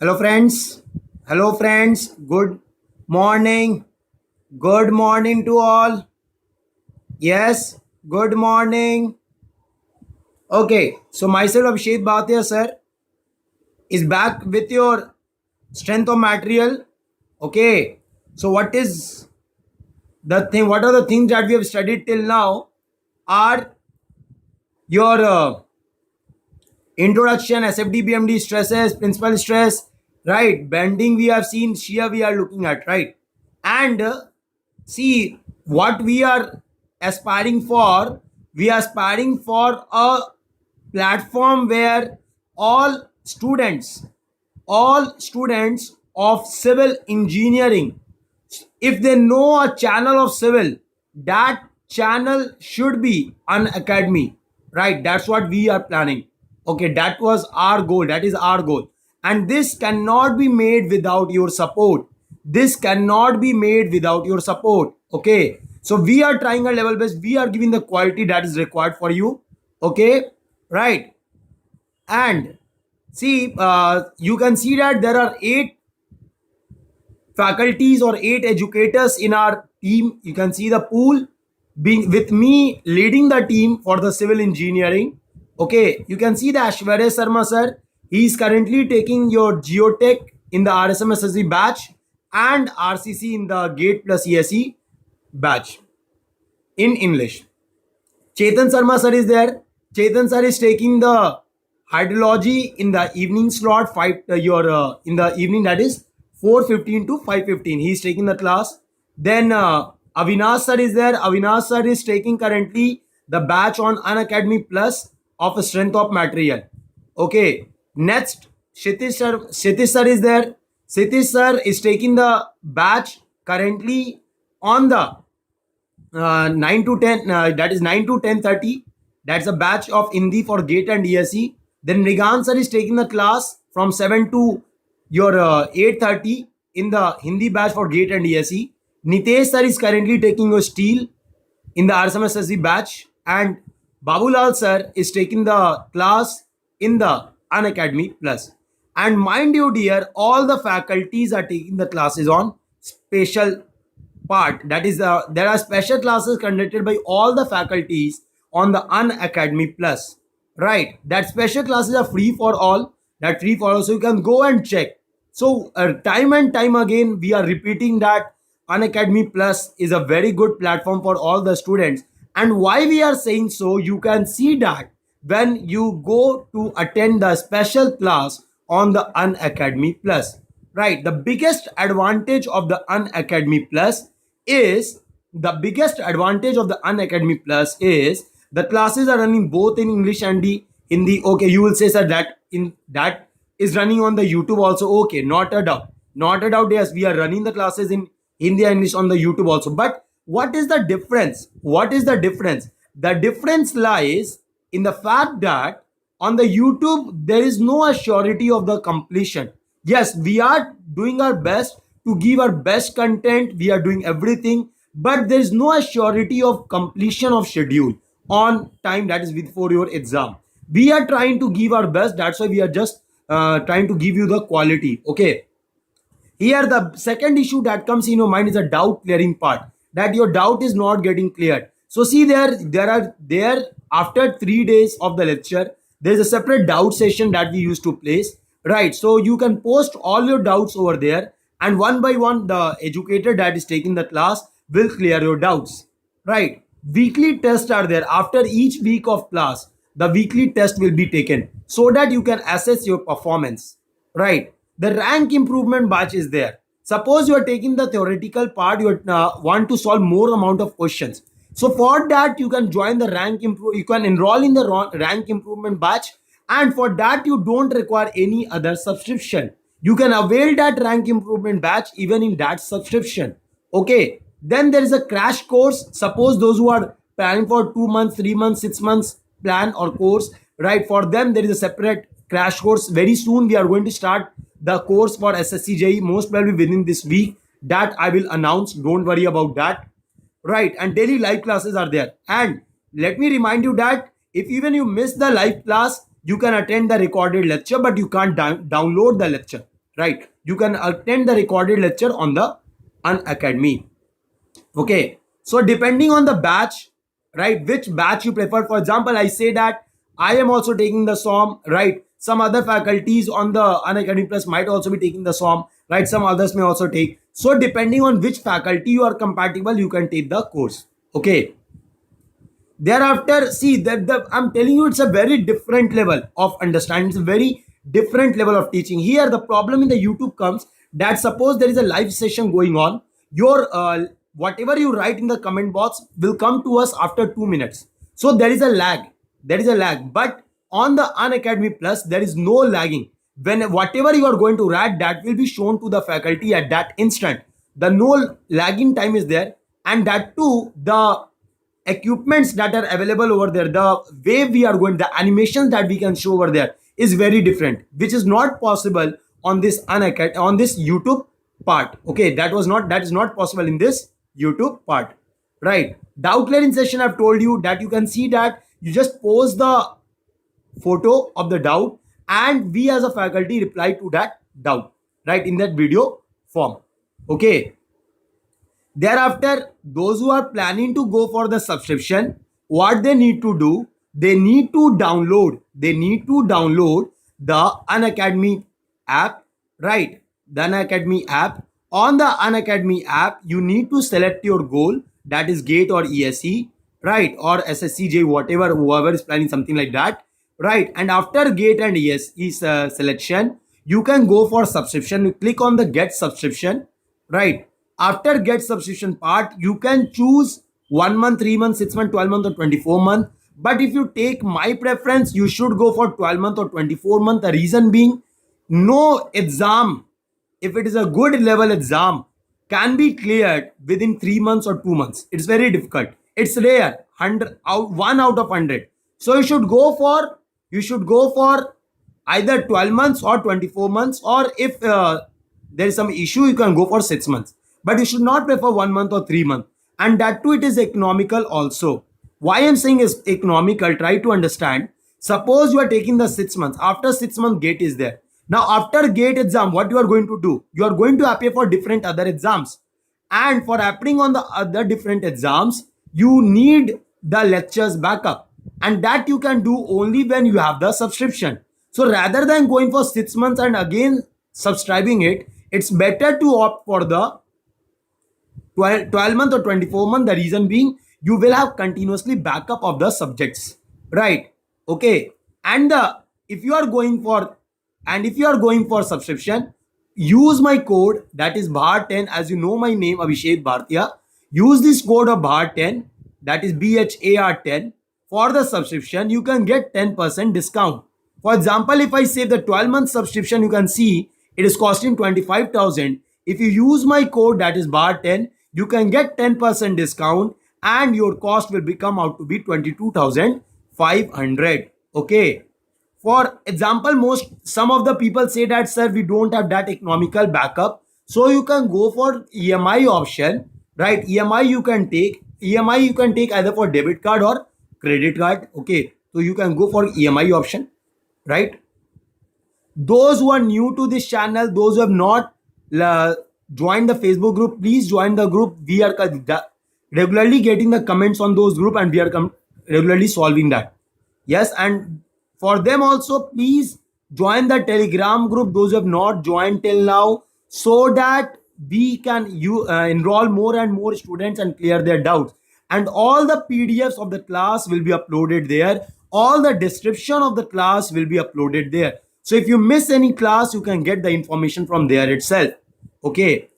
Hello, friends. Hello, friends. Good morning. Good morning to all. Yes, good morning. Okay, so myself, Abhishek Bhatia, sir, is back with your strength of material. Okay, so what is the thing? What are the things that we have studied till now? Are your introduction, SFD, BMD, stresses, principal stress, right? Bending we have seen, shear we are looking at, right? And see what we are aspiring for. We are aspiring for a platform where all students, all students of civil engineering, if they know a channel of civil, that channel should be an academy, right? That's what we are planning. Okay, that was our goal, that is our goal, and this cannot be made without your support. This cannot be made without your support. Okay, so we are trying a level best, we are giving the quality that is required for you. Okay, right. And see, you can see that there are 8 faculties or 8 educators in our team. You can see the pool being with me leading the team for the civil engineering. Okay, you can see the Ashwarya Sharma sir. He is currently taking your geotech in the RSMSSC batch and RCC in the GATE plus ESE batch in English. Chetan Sharma sir is there. Chetan sir is taking the hydrology in the evening slot. In the evening, that is 4:15 to 5:15. He is taking the class. Then Avinash sir is there. Avinash sir is taking currently the batch on Unacademy Plus of a strength of material. Okay. Next, Shitish sir is there. Shitish sir is taking the batch currently on the 9 to 10, that is 9 to 10:30. That's a batch of Hindi for GATE and ESE. Then Mrigan sir is taking the class from 7 to your 8:30 in the Hindi batch for GATE and ESE. Nitesh sir is currently taking your steel in the RSMSSC batch, and Babulal sir is taking the class in the Unacademy Plus. And mind you, dear, all the faculties are taking the classes on special part. That is, there are special classes conducted by all the faculties on the Unacademy Plus. Right? That special classes are free for all. That free for all, so you can go and check. So time and time again, we are repeating that Unacademy Plus is a very good platform for all the students. And why we are saying so, you can see that when you go to attend the special class on the Unacademy Plus. Right. The biggest advantage of the Unacademy Plus is the classes are running both in English and the Hindi. Okay, you will say, sir, that in that is running on the YouTube also. Okay, not a doubt. Not a doubt. Yes, we are running the classes in Hindi and English on the YouTube also. But what is the difference? What is the difference? The difference lies in the fact that on the YouTube, there is no assurity of the completion. Yes, we are doing our best to give our best content. We are doing everything, but there is no assurity of completion of schedule on time, that is before your exam. We are trying to give our best. That's why we are just trying to give you the quality. Okay. Here, the second issue that comes in your mind is a doubt clearing part, that your doubt is not getting cleared. So see, there after 3 days of the lecture, there is a separate doubt session that we used to place, right? So you can post all your doubts over there, and one by one, the educator that is taking the class will clear your doubts, right? Weekly tests are there after each week of class. The weekly test will be taken so that you can assess your performance, right? The rank improvement batch is there. Suppose you are taking the theoretical part, you want to solve more amount of questions. So for that, you can join the you can enroll in the rank improvement batch, and for that you don't require any other subscription. You can avail that rank improvement batch even in that subscription. Okay. Then there is a crash course. Suppose those who are planning for 2 months, 3 months, 6 months plan or course, right? For them, there is a separate crash course. Very soon, we are going to start the course for SSC most probably within this week. That I will announce. Don't worry about that, right? And daily live classes are there. And let me remind you that if even you miss the live class, you can attend the recorded lecture, but you can't download the lecture. right? You can attend the recorded lecture on the Unacademy. Okay, so depending on the batch, right, which batch you prefer. For example, I say that I am also taking the SOM, right? Some other faculties on the Unacademy Plus might also be taking the SOM, right? Some others may also take. So depending on which faculty you are compatible, you can take the course. Okay, thereafter, see that I'm telling you, it's a very different level of understanding. It's a very different level of teaching. Here the problem in the YouTube comes that suppose there is a live session going on, your whatever you write in the comment box will come to us after 2 minutes. So there is a lag, but on the Unacademy Plus there is no lagging. When whatever you are going to write, that will be shown to the faculty at that instant. The no lagging time is there, and that too, the equipments that are available over there, the way we are going, the animations that we can show over there is very different, which is not possible on this on this YouTube part. Okay, that is not possible in this YouTube part, right? Doubt clearing session, I've told you that you can see that you just post the photo of the doubt and we as a faculty reply to that doubt, right, in that video form. Okay, thereafter, those who are planning to go for the subscription, what they need to do, they need to download the Unacademy app, right? The Unacademy app. On the Unacademy app, you need to select your goal, that is GATE or ESE, right? Or SSCJ, whatever, whoever is planning something like that, right? And after GATE and ESE selection, you can go for subscription. You click on the get subscription, right? After get subscription part, you can choose 1 month, 3 months, 6 months, 12 months or 24 month. But if you take my preference, you should go for 12 month or 24 month. The reason being, no exam, if it is a good level exam, can be cleared within 3 months or 2 months. It's very difficult. It's rare. 1 out of 100. So you should go for either 12 months or 24 months, or if there is some issue, you can go for 6 months. But you should not prefer 1 month or 3 months. And that too, it is economical also. Why I'm saying is economical, try to understand. Suppose you are taking the 6 months. After 6 months, GATE is there. Now, after GATE exam, what you are going to do? You are going to apply for different other exams. And for applying on the other different exams, you need the lectures backup. And that you can do only when you have the subscription. So rather than going for 6 months and again subscribing it, it's better to opt for the 12 month or 24 month. The reason being, you will have continuously backup of the subjects, right? Okay, and if you are going for subscription, use my code, that is BHAR10. As you know my name, Abhishek Bhartiya. Use this code of BHAR10, that is BHAR10. For the subscription, you can get 10% discount. For example, if I say the 12-month subscription, you can see it is costing 25,000. If you use my code, that is BHAR10, you can get 10% discount and your cost will become out to be 22,500. Okay. For example, some of the people say that, sir, we don't have that economical backup. So you can go for EMI option, right? EMI you can take either for debit card or credit card. Okay. So you can go for EMI option, right? Those who are new to this channel, those who have not joined the Facebook group, please join the group. We are regularly getting the comments on those group and we are regularly solving that. Yes, and for them also, please join the Telegram group, those who have not joined till now, so that we can enroll more and more students and clear their doubts. And all the PDFs of the class will be uploaded there. All the description of the class will be uploaded there. So if you miss any class, you can get the information from there itself. Okay.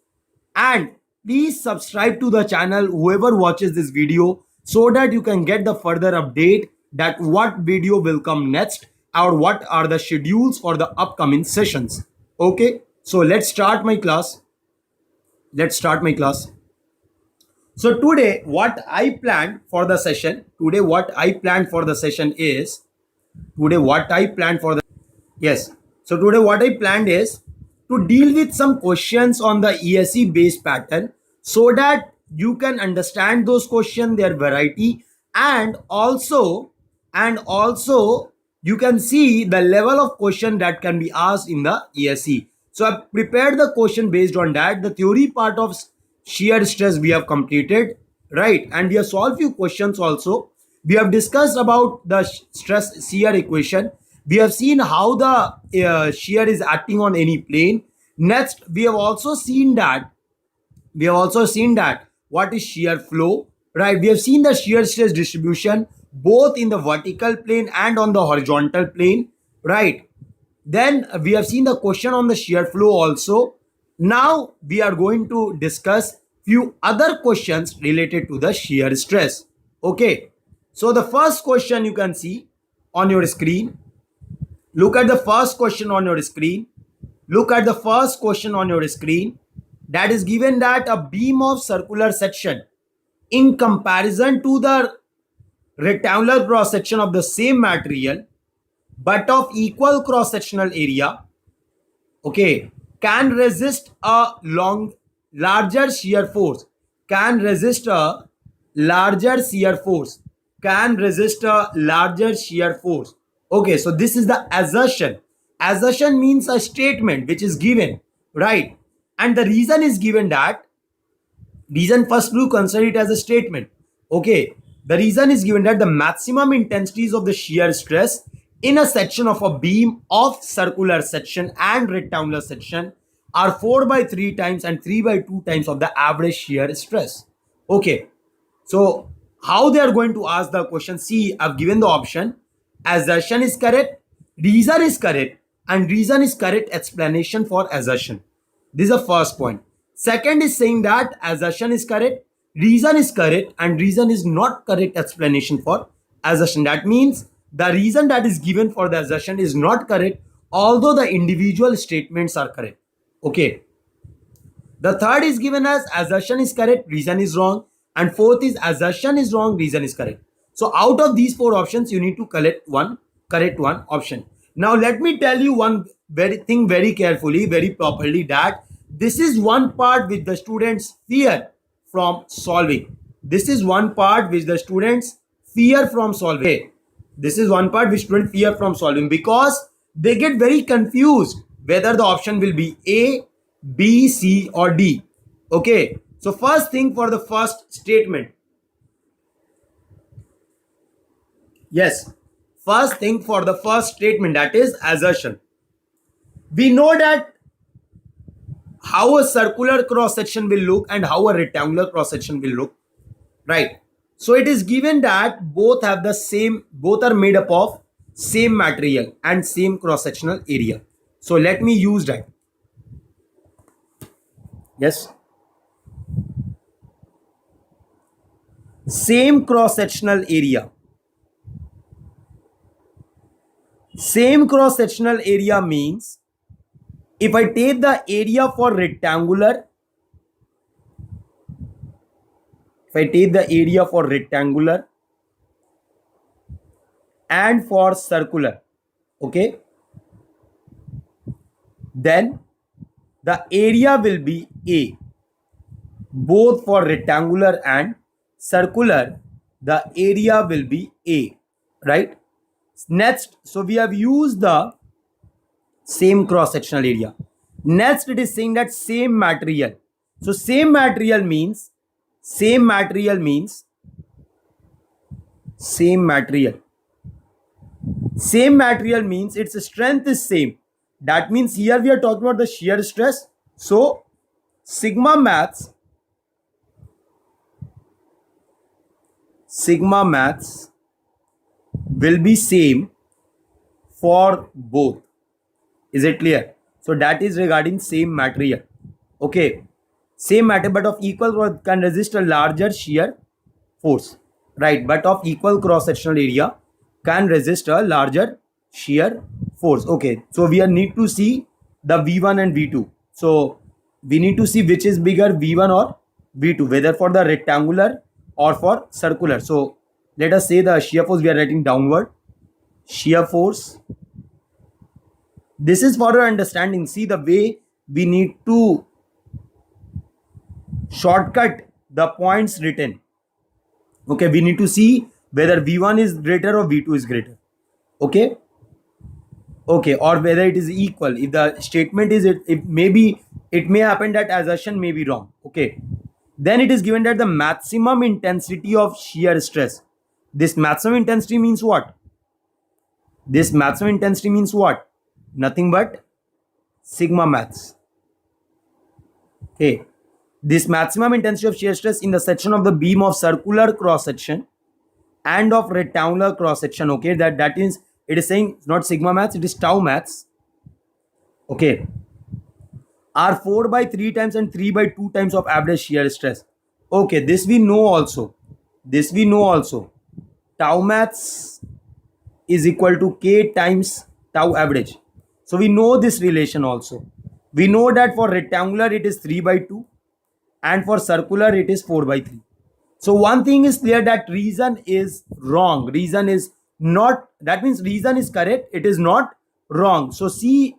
And please subscribe to the channel, whoever watches this video, so that you can get the further update that what video will come next or what are the schedules for the upcoming sessions. Okay. So let's start my class. So today, what I planned for the session is, yes. So today what I planned is to deal with some questions on the ESE based pattern, so that you can understand those questions, their variety, and also you can see the level of question that can be asked in the ESE. So I've prepared the question based on that. The theory part of shear stress we have completed, right? And we have solved few questions also. We have discussed about the stress shear equation. We have seen how the shear is acting on any plane. Next, we have also seen that what is shear flow, right? We have seen the shear stress distribution both in the vertical plane and on the horizontal plane, right? Then we have seen the question on the shear flow also. Now we are going to discuss few other questions related to the shear stress. Okay, so the first question you can see on your screen. Look at the first question on your screen. Look at the first question on your screen. That is given that a beam of circular section in comparison to the rectangular cross section of the same material but of equal cross sectional area, okay, can resist a larger shear force, can resist a larger shear force, can resist a larger shear force. Okay, so this is the assertion. Assertion means a statement which is given, right? And the reason is given that, reason first you consider it as a statement. Okay, the reason is given that the maximum intensities of the shear stress in a section of a beam of circular section and rectangular section are 4 by 3 times and 3 by 2 times of the average shear stress. Okay, so how they are going to ask the question? See, I've given the option. Assertion is correct, reason is correct, and reason is correct explanation for assertion. This is the first point. Second is saying that assertion is correct, reason is correct, and reason is not correct explanation for assertion. That means the reason that is given for the assertion is not correct, although the individual statements are correct. Okay. The third is given as assertion is correct, reason is wrong, and fourth is assertion is wrong, reason is correct. So out of these four options, you need to correct one option. Now let me tell you one thing very carefully, very properly, that this is one part which the students fear from solving. This is one part which the students fear from solving. This is one part which students fear from solving because they get very confused whether the option will be A, B, C or D. Okay, so first thing for the first statement. Yes, first thing for the first statement, that is assertion. We know that how a circular cross section will look and how a rectangular cross section will look, right? So it is given that both have the same, both are made up of same material and same cross sectional area. So let me use that. Yes, same cross sectional area. Same cross sectional area means if I take the area for rectangular, and for circular, okay, then the area will be A. Both for rectangular and circular, the area will be A, right? Next, so we have used the same cross-sectional area. Next, it is saying that same material. So same material means its strength is same. That means here we are talking about the shear stress. So sigma max will be same for both. Is it clear? So that is regarding same material. Okay, same matter but of equal can resist a larger shear force, right? But of equal cross sectional area can resist a larger shear force. Okay, so we need to see the V1 and V2. So we need to see which is bigger, V1 or V2, whether for the rectangular or for circular. So let us say the shear force we are writing downward. Shear force. This is for our understanding. See the way we need to shortcut the points written. Okay, we need to see whether V1 is greater or V2 is greater. Okay. Okay, or whether it is equal. If the statement is it maybe it may happen that assertion may be wrong. Okay, then it is given that the maximum intensity of shear stress. This maximum intensity means what? This maximum intensity means what? Nothing but sigma max. Okay, this maximum intensity of shear stress in the section of the beam of circular cross section and of rectangular cross section. Okay, that is, it is saying not sigma max, it is tau max. Okay, are 4 by 3 times and 3 by 2 times of average shear stress. Okay, this we know also. This we know also. Tau max is equal to K times tau average. So we know this relation also. We know that for rectangular it is 3 by 2 and for circular it is 4 by 3. So one thing is clear, that reason is wrong. Reason is not, that means reason is correct. It is not wrong. So C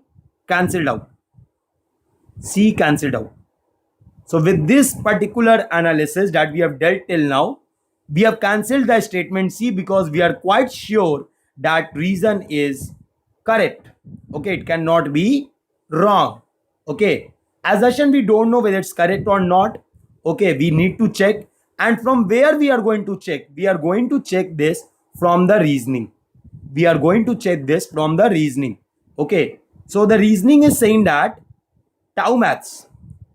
cancelled out. C cancelled out. So with this particular analysis that we have dealt till now, we have cancelled the statement C because we are quite sure that reason is correct. Okay, it cannot be wrong. Okay, assertion we don't know whether it's correct or not. Okay, we need to check. And from where we are going to check? We are going to check this from the reasoning. We are going to check this from the reasoning. Okay, so the reasoning is saying that tau max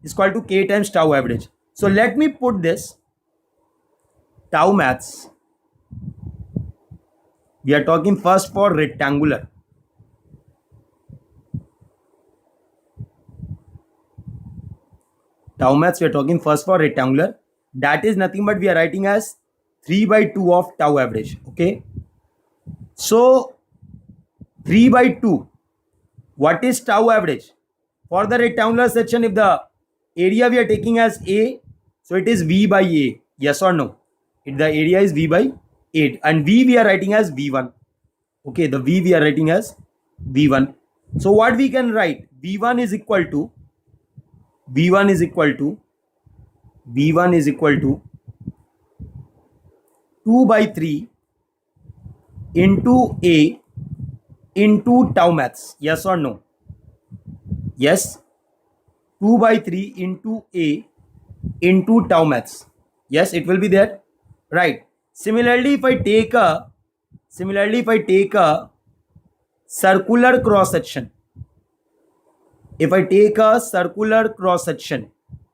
is equal to K times tau average. So let me put this tau max. We are talking first for rectangular. Tau max we are talking first for rectangular. That is nothing but we are writing as 3 by 2 of tau average. Okay. So 3 by 2. What is tau average? For the rectangular section, if the area we are taking as A, so it is V by A. Yes or no? If the area is V by 8 and V we are writing as V1. Okay, the V we are writing as V1. So what we can write? V1 is equal to 2 by 3 into A into tau max. Yes or no? Yes. 2 by 3 into A into tau max. Yes, it will be there. Right. Similarly, if I take a circular cross section,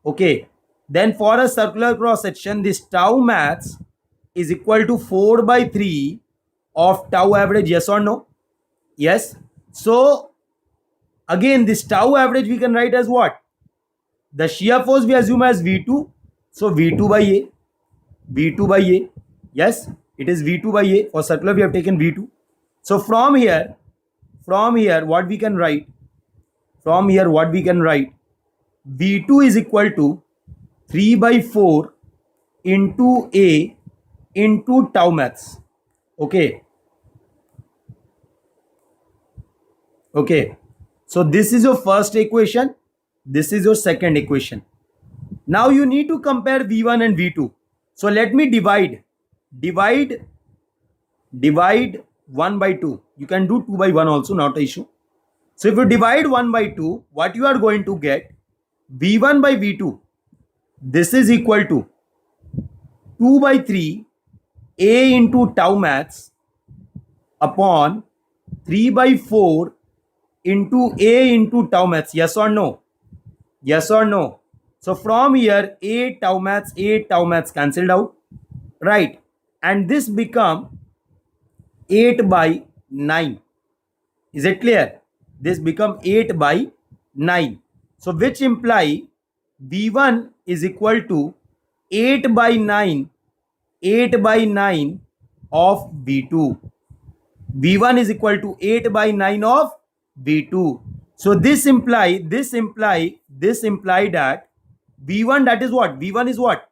okay, then for a circular cross section, this tau max is equal to 4 by 3 of tau average. Yes or no? Yes. So again, this tau average we can write as what? The shear force we assume as V2. So V2 by A. Yes, it is V2 by A. For circular we have taken V2. So from here what we can write? V2 is equal to 3 by 4 into A into tau max. Okay. So this is your first equation. This is your second equation. Now you need to compare V1 and V2. So let me divide 1 by 2. You can do 2 by 1 also, not an issue. So if you divide 1 by 2, what you are going to get? V1 by V2. This is equal to 2 by 3 A into tau max upon 3 by 4 into A into tau max. Yes or no? Yes or no? So from here A tau max cancelled out. Right. And this become 8 by 9. Is it clear? This become 8 by 9. So which imply V1 is equal to 8 by 9 of V2. V1 is equal to 8 by 9 of V2. So this imply that V1, that is what? V1 is what?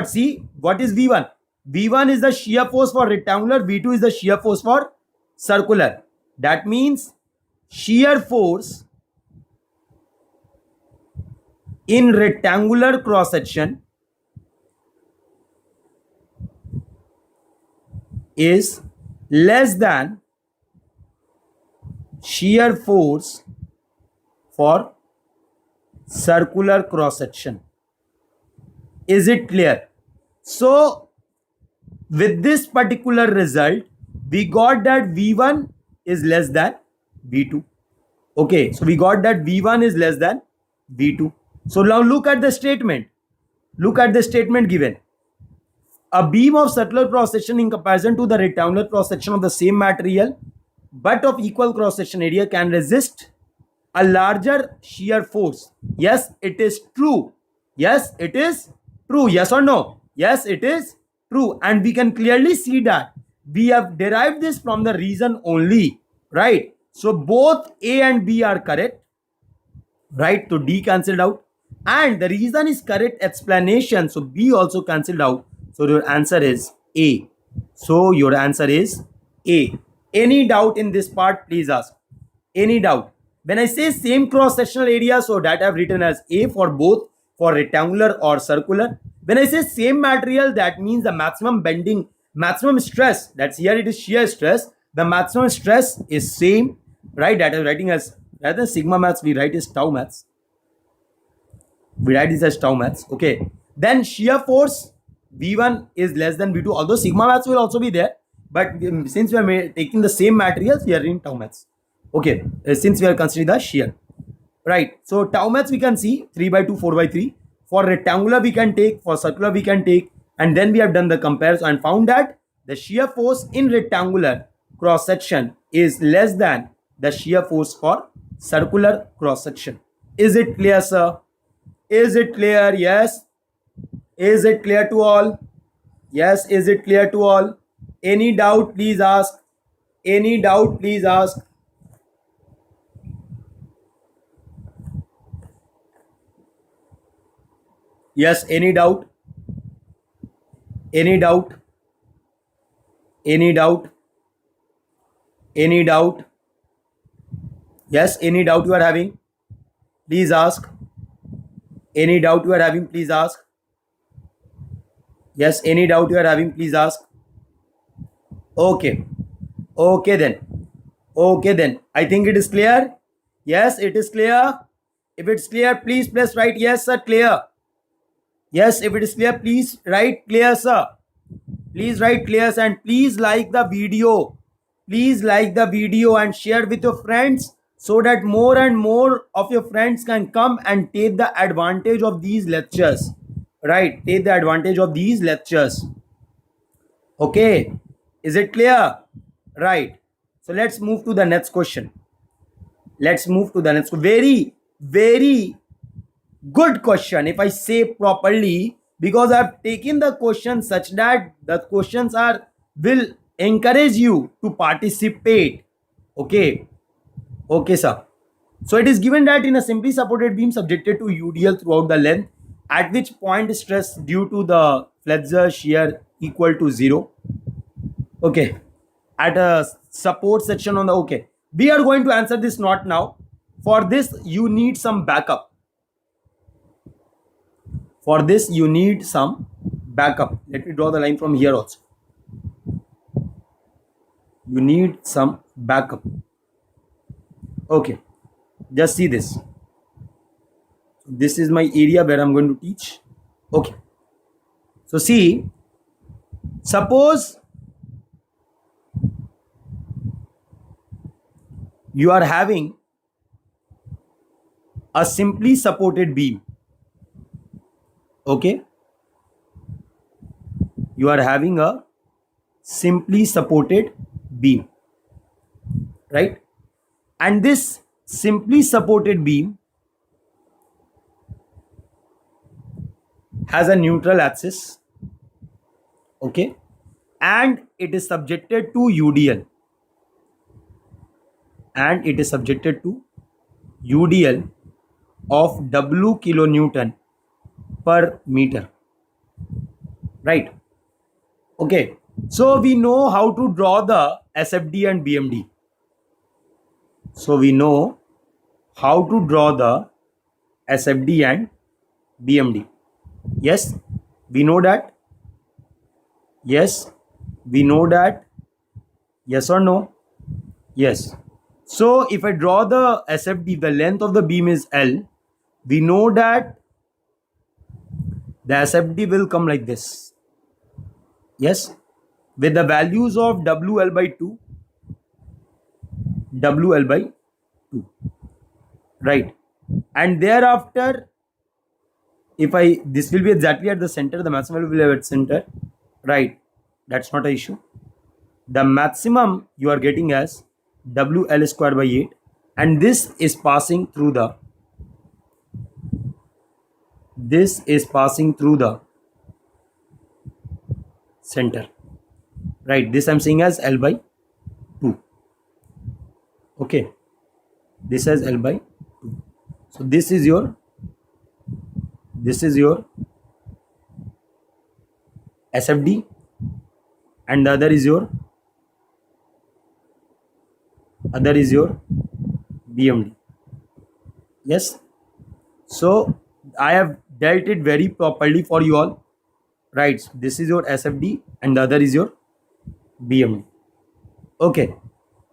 See, what is V1? V1 is the shear force for rectangular. V2 is the shear force for circular. That means shear force in rectangular cross section is less than shear force for circular cross section. Is it clear? So with this particular result, we got that V1 is less than V2. Okay, so we got that V1 is less than V2. So now look at the statement. Look at the statement given. A beam of circular cross section in comparison to the rectangular cross section of the same material but of equal cross section area can resist a larger shear force. Yes, it is true. Yes, it is true. Yes or no? Yes, it is true. And we can clearly see that we have derived this from the reason only, right? So both A and B are correct, right? So D cancelled out. And the reason is correct explanation. So B also cancelled out. So your answer is A. So your answer is A. Any doubt in this part, please ask. Any doubt? When I say same cross-sectional area, so that I have written as A for both, for rectangular or circular. When I say same material, that means the maximum bending, maximum stress, that's here it is shear stress. The maximum stress is same, right? That is writing as, rather than sigma maths, we write as tau maths. We write this as tau maths, okay. Then shear force, V1 is less than V2, although sigma maths will also be there. But since we are taking the same materials, we are in tau maths. Okay, since we are considering the shear, right? So tau maths we can see 3 by 2, 4 by 3. For rectangular we can take, for circular we can take, and then we have done the comparison and found that the shear force in rectangular cross section is less than the shear force for circular cross section. Is it clear, sir? Is it clear? Yes. Is it clear to all? Yes. Is it clear to all? Any doubt, please ask. Any doubt, please ask. Yes, any doubt? Any doubt? Any doubt? Any doubt? Yes, any doubt you are having? Please ask. Any doubt you are having? Please ask. Yes, any doubt you are having? Please ask. Okay. Okay then. Okay then. I think it is clear. Yes, it is clear. If it's clear, please press right. Yes, sir, clear. Yes, if it is clear, please write clear, sir. Please write clear, sir, and please like the video. Please like the video and share with your friends so that more and more of your friends can come and take the advantage of these lectures. Right? Take the advantage of these lectures. Okay. Is it clear? Right. So let's move to the next question. Let's move to the next. Very, very good question, if I say properly, because I have taken the question such that the questions will encourage you to participate. Okay. Okay, sir. So it is given that in a simply supported beam subjected to UDL throughout the length, at which point stress due to the flexure shear equal to 0. Okay. At a support section on the, okay. We are going to answer this not now. For this, you need some backup. For this, you need some backup. Let me draw the line from here also. You need some backup. Okay. Just see this. This is my area where I'm going to teach. Okay. So see, suppose you are having a simply supported beam. Okay, you are having a simply supported beam, right? And this simply supported beam has a neutral axis, okay, and it is subjected to UDL, and it is subjected to UDL of W kilonewton per meter, right? Okay, so we know how to draw the SFD and BMD. So we know how to draw the SFD and BMD. Yes, we know that. Yes, we know that. Yes or no? Yes. So if I draw the SFD, the length of the beam is L. We know that the SFD will come like this. Yes, with the values of WL by 2, WL by 2, right? And thereafter, if I, this will be exactly at the center, the maximum will be at center, right? That's not an issue. The maximum you are getting as WL square by 8, and this is passing through the, this is passing through the center, right? This I'm saying as L by 2. Okay, this is L by 2. So this is your SFD, and the other is your BMD. Yes, so I have dealt it very properly for you all, right? So this is your SFD and the other is your BMD. Okay,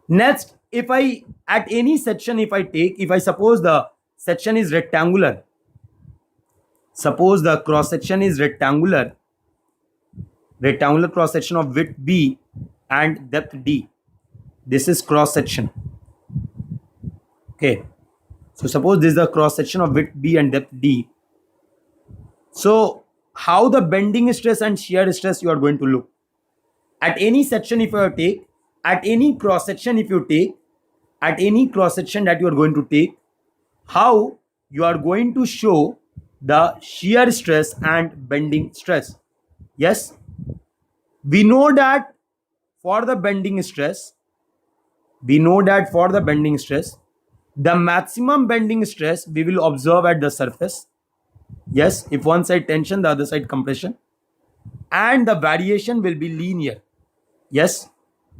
next, if I at any section, if I suppose the section is rectangular, suppose the cross section is rectangular cross section of width B and depth D. This is cross section. Okay, so suppose this is the cross section of width B and depth D. So how the bending stress and shear stress you are going to look at any section, if you take at any cross section, if you take at any cross section that you are going to take, how you are going to show the shear stress and bending stress. Yes, we know that for the bending stress, the maximum bending stress we will observe at the surface. Yes, if one side tension, the other side compression, and the variation will be linear. Yes,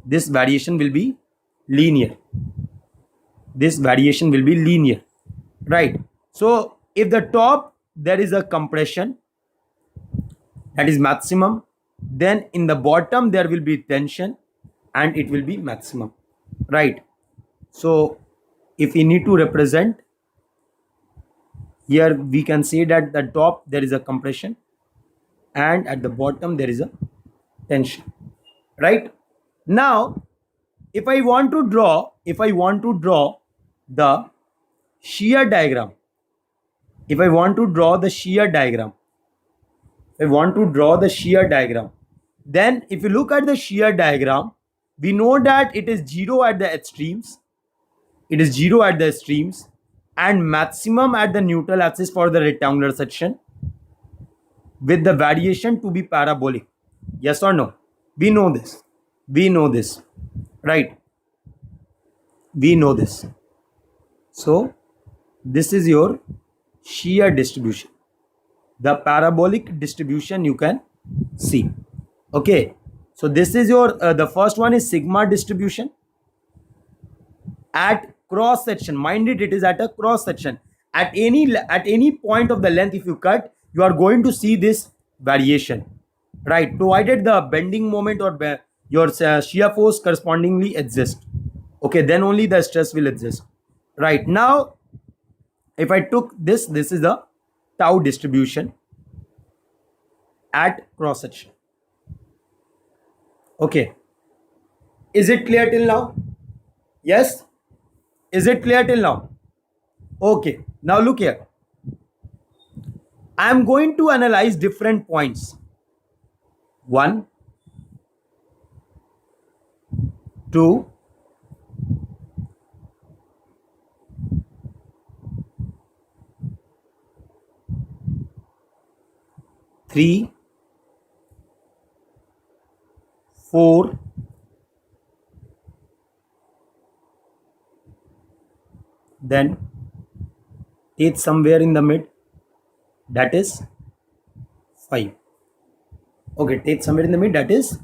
this variation will be linear. Right? So if the top there is a compression, that is maximum, then in the bottom there will be tension and it will be maximum, right? So if we need to represent here, we can say that the top there is a compression and at the bottom there is a tension, right? Now if I want to draw the shear diagram, then if you look at the shear diagram, we know that it is 0 at the extremes, and maximum at the neutral axis for the rectangular section, with the variation to be parabolic. Yes or no? We know this, right? We know this. So this is your shear distribution, the parabolic distribution you can see. Okay, so this is your the first one is sigma distribution at cross section. Mind it, it is at a cross section. At any point of the length, if you cut, you are going to see this variation, right? Provided the bending moment or your shear force correspondingly exists. Okay, then only the stress will exist. Right now, if I took this is the tau distribution at cross section. Okay, is it clear till now? Yes, is it clear till now? Okay, now look here. I am going to analyze different points. 1, 2, 3, 4, 5, take somewhere in the mid, that is 5. Okay, take somewhere in the mid, that is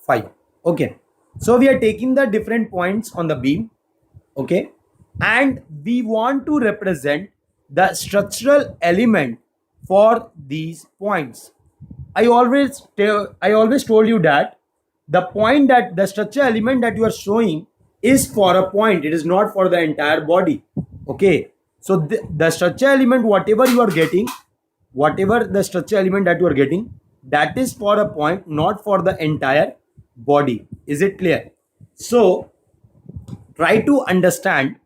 5. Okay, so we are taking the different points on the beam. Okay, and we want to represent the structural element for these points. I always told you that the point, that the structural element that you are showing is for a point. It is not for the entire body. Okay. So the structure element, whatever you are getting, whatever the structure element that you are getting, that is for a point, not for the entire body. Is it clear? So try to understand.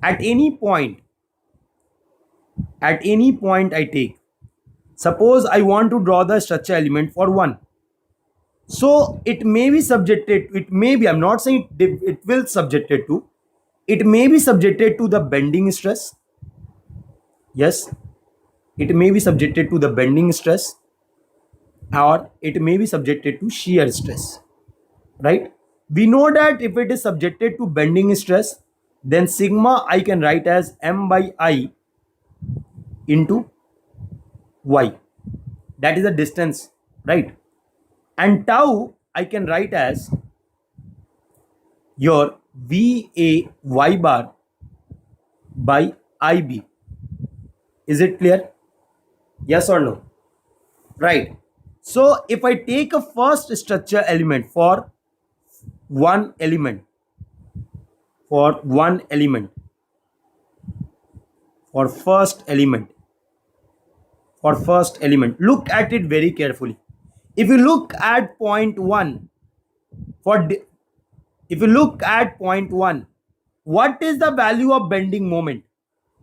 At any point I take, suppose I want to draw the structure element for 1. So it may be subjected, it may be, I'm not saying it will subjected to, it may be subjected to the bending stress. Yes, it may be subjected to the bending stress, or it may be subjected to shear stress, right? We know that if it is subjected to bending stress, then sigma I can write as m by I into y. That is the distance, right? And tau I can write as your VA y bar by IB. Is it clear? Yes or no? Right. So if I take a first structure element for one element, for first element, look at it very carefully. If you look at point 1, if you look at point 1, what is the value of bending moment?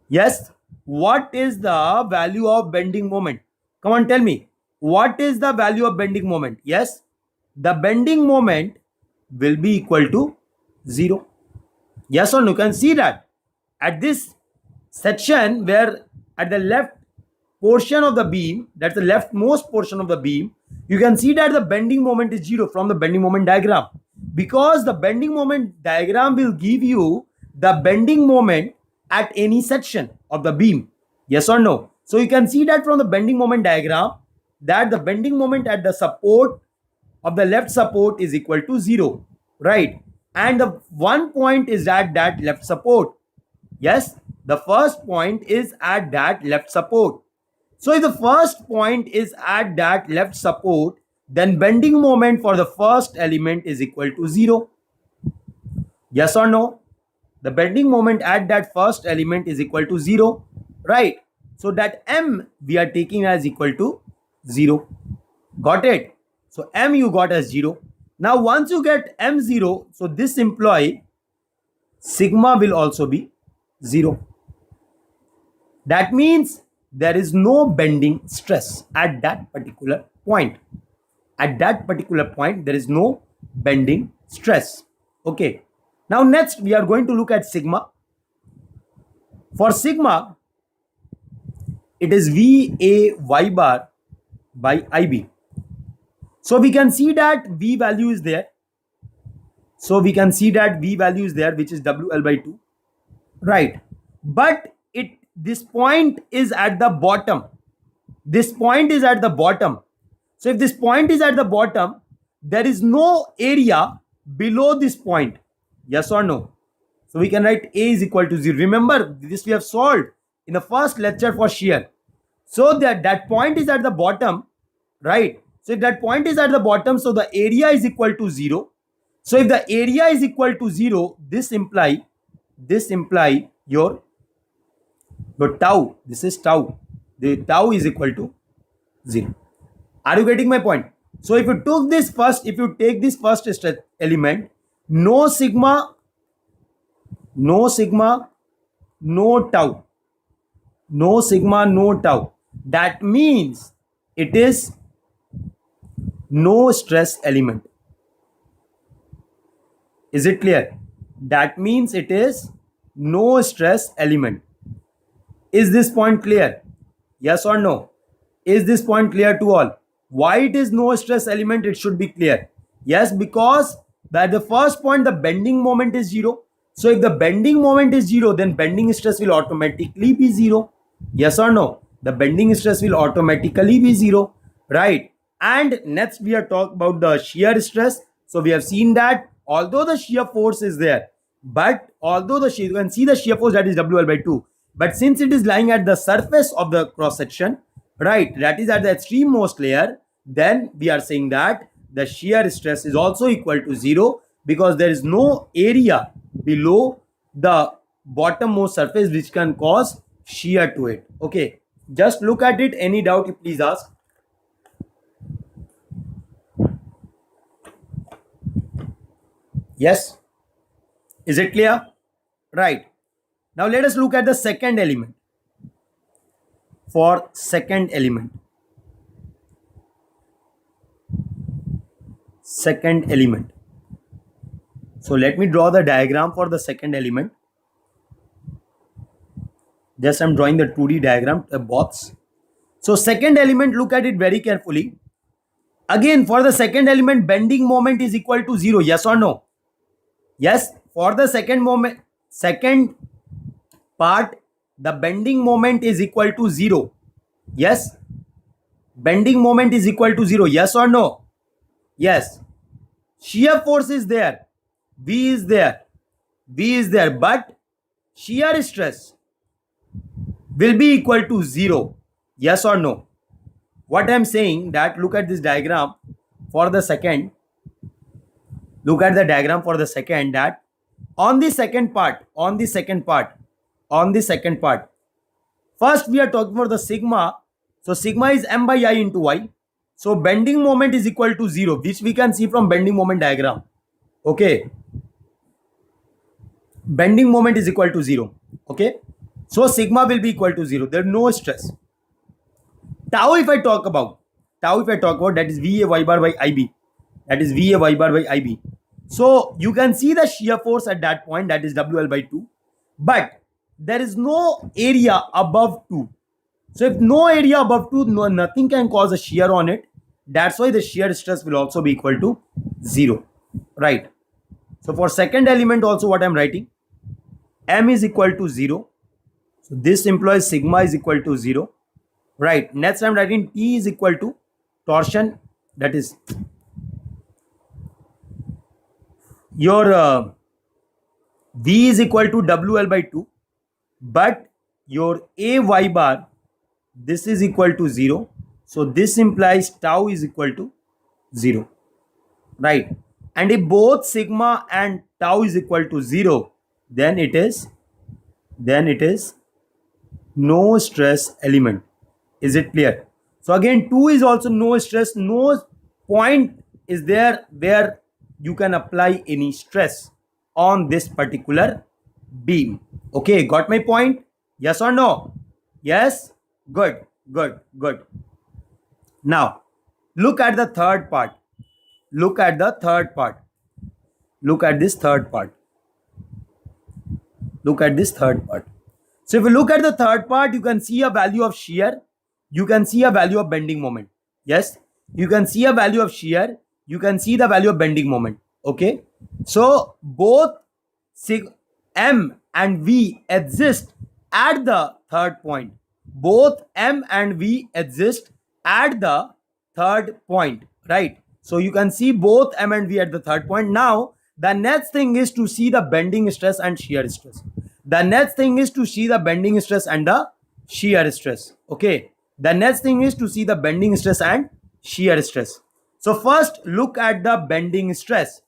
Yes, what is the value of bending moment? Come on, tell me. What is the value of bending moment? Yes, the bending moment will be equal to 0. Yes or no? You can see that at this section where at the left portion of the beam, that's the leftmost portion of the beam, you can see that the bending moment is 0 from the bending moment diagram, because the bending moment diagram will give you the bending moment at any section of the beam. Yes or no? So you can see that from the bending moment diagram that the bending moment at the support of the left support is equal to 0, right? And the one point is at that left support. Yes, the first point is at that left support. So if the first point is at that left support, then bending moment for the first element is equal to 0. Yes or no? The bending moment at that first element is equal to 0, right? So that m we are taking as equal to 0. Got it? So m you got as 0. Now once you get m0, so this implies sigma will also be 0. That means there is no bending stress at that particular point. At that particular point, there is no bending stress. Okay. Now next we are going to look at sigma. For sigma, it is VA y bar by IB. So we can see that V value is there. So we can see that V value is there, which is WL by 2. Right. But this point is at the bottom. This point is at the bottom. So if this point is at the bottom, there is no area below this point. Yes or no? So we can write A is equal to 0. Remember, this we have solved in the first lecture for shear. So that point is at the bottom, right? So if that point is at the bottom, so the area is equal to 0. So if the area is equal to 0, this imply your tau, this is tau. The tau is equal to 0. Are you getting my point? So if you took this first, if you take this first element, no sigma, no tau. No sigma, no tau. That means it is no stress element. Is it clear? That means it is no stress element. Is this point clear? Yes or no? Is this point clear to all? Why it is no stress element? It should be clear. Yes, because at the first point the bending moment is 0. So if the bending moment is 0, then bending stress will automatically be 0. Yes or no? The bending stress will automatically be 0. Right. And next we are talking about the shear stress. So we have seen that although the shear force is there, but although you can see the shear force, that is WL by 2. But since it is lying at the surface of the cross section, right, that is at the extreme most layer, then we are saying that the shear stress is also equal to 0, because there is no area below the bottommost surface which can cause shear to it. Okay, just look at it. Any doubt, you please ask. Yes, is it clear? Right. Now let us look at the second element. For second element, so let me draw the diagram for the second element. Just I'm drawing the 2D diagram, a box. So second element, look at it very carefully. Again, for the second element, bending moment is equal to 0. Yes or no? Yes. For the second part, the bending moment is equal to 0. Yes. Bending moment is equal to 0. Yes or no? Yes. Shear force is there. V is there. But shear stress will be equal to 0. Yes or no? What I am saying, that look at this diagram for the second. Look at the diagram for the second, that on the second part, first we are talking about the sigma. So sigma is m by I into y. So bending moment is equal to 0, which we can see from bending moment diagram. Okay, bending moment is equal to 0. Okay, so sigma will be equal to 0. There is no stress. Tau, if I talk about, that is VA y bar by IB. So you can see the shear force at that point, that is WL by 2. But there is no area above 2. So if no area above 2, nothing can cause a shear on it. That's why the shear stress will also be equal to 0. Right. So for second element also, what I'm writing, M is equal to 0. So this implies sigma is equal to 0. Right. Next I'm writing T is equal to torsion, that is your V is equal to WL by 2, but your AY bar, this is equal to 0. So this implies tau is equal to 0. Right. And if both sigma and tau is equal to 0, then it is no stress element. Is it clear? So again, 2 is also no stress. No point is there where you can apply any stress on this particular beam. Okay, got my point? Yes or no? Yes? Good. Now, look at the third part. Look at this third part. So if you look at the third part, you can see a value of shear. You can see a value of bending moment. Yes, you can see a value of shear. You can see the value of bending moment. Okay, so both M and V exist at the third point. Right? So you can see both M and V at the third point. Now the next thing is to see the bending stress and shear stress. Okay, the next thing is to see the bending stress and shear stress. So first look at the bending stress.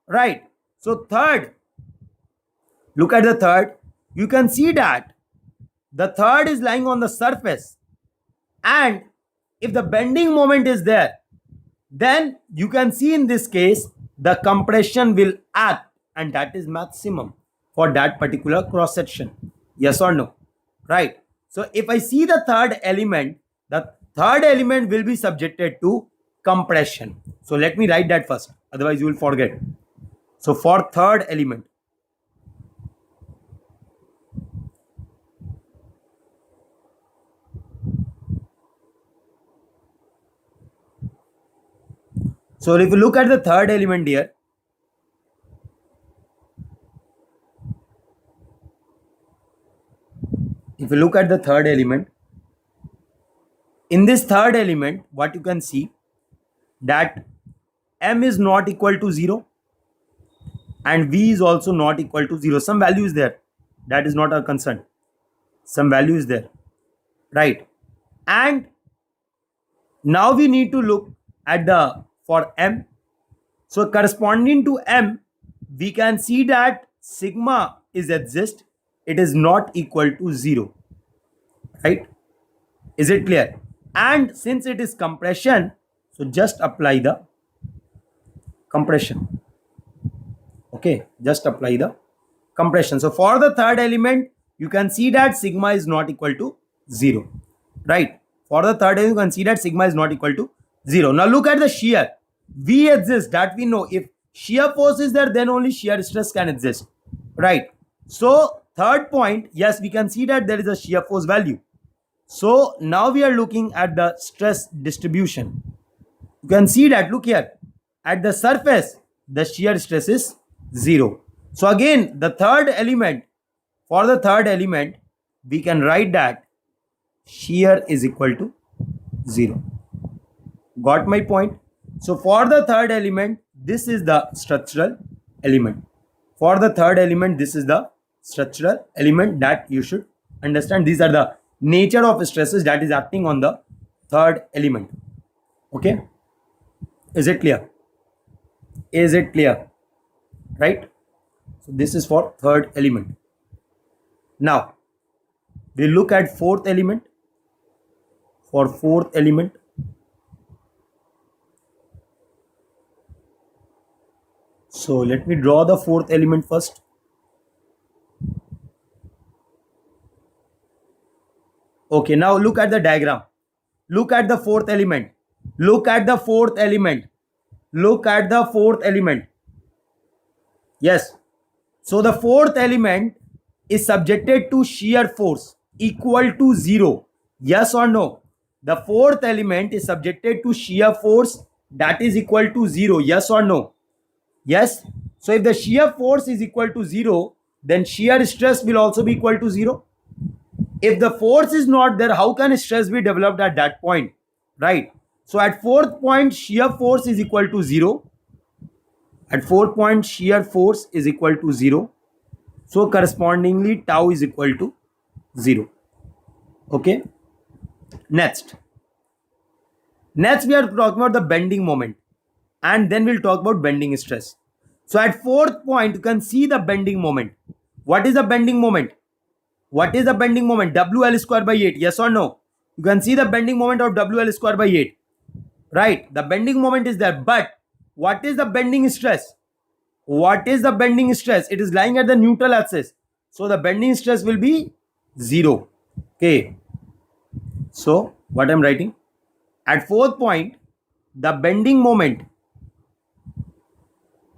Right. So third, look at the third. You can see that the third is lying on the surface, and if the bending moment is there, then you can see in this case the compression will act, and that is maximum for that particular cross section. Yes or no? Right. So if I see the third element will be subjected to compression. So let me write that first, otherwise you will forget. So for third element, so if you look at the third element here, in this third element, what you can see, that M is not equal to 0 and V is also not equal to 0. Some value is there. That is not our concern. Some value is there. Right. And now we need to look at the for M. So corresponding to M, we can see that sigma is exist. It is not equal to 0. Right? Is it clear? And since it is compression, so just apply the compression. Okay, just apply the compression. So for the third element, you can see that sigma is not equal to 0. Right? For the third element, you can see that sigma is not equal to 0. Now look at the shear. V exists, that we know. If shear force is there, then only shear stress can exist. Right? So third point, yes, we can see that there is a shear force value. So now we are looking at the stress distribution. You can see that, look here, at the surface, the shear stress is 0. So again, the third element, for the third element, we can write that shear is equal to 0. Got my point? So for the third element, this is the structural element. For the third element, this is the structural element that you should understand. These are the nature of stresses that is acting on the third element. Okay? Is it clear? Is it clear? Right? So this is for third element. Now, we look at fourth element. For fourth element, so let me draw the fourth element first. Okay, now look at the diagram. Look at the fourth element. Look at the fourth element. Look at the fourth element. Yes. So the fourth element is subjected to shear force equal to 0. Yes or no? The fourth element is subjected to shear force that is equal to 0. Yes or no? Yes. So if the shear force is equal to 0, then shear stress will also be equal to 0. If the force is not there, how can stress be developed at that point? Right. So at fourth point, shear force is equal to 0. At fourth point, shear force is equal to 0. So correspondingly, tau is equal to 0. Okay. Next we are talking about the bending moment, and then we'll talk about bending stress. So at fourth point, you can see the bending moment. What is the bending moment? What is the bending moment? WL square by 8. Yes or no? You can see the bending moment of WL square by 8. Right? The bending moment is there. But what is the bending stress? What is the bending stress? It is lying at the neutral axis. So the bending stress will be 0. Okay. So what I'm writing? At fourth point, the bending moment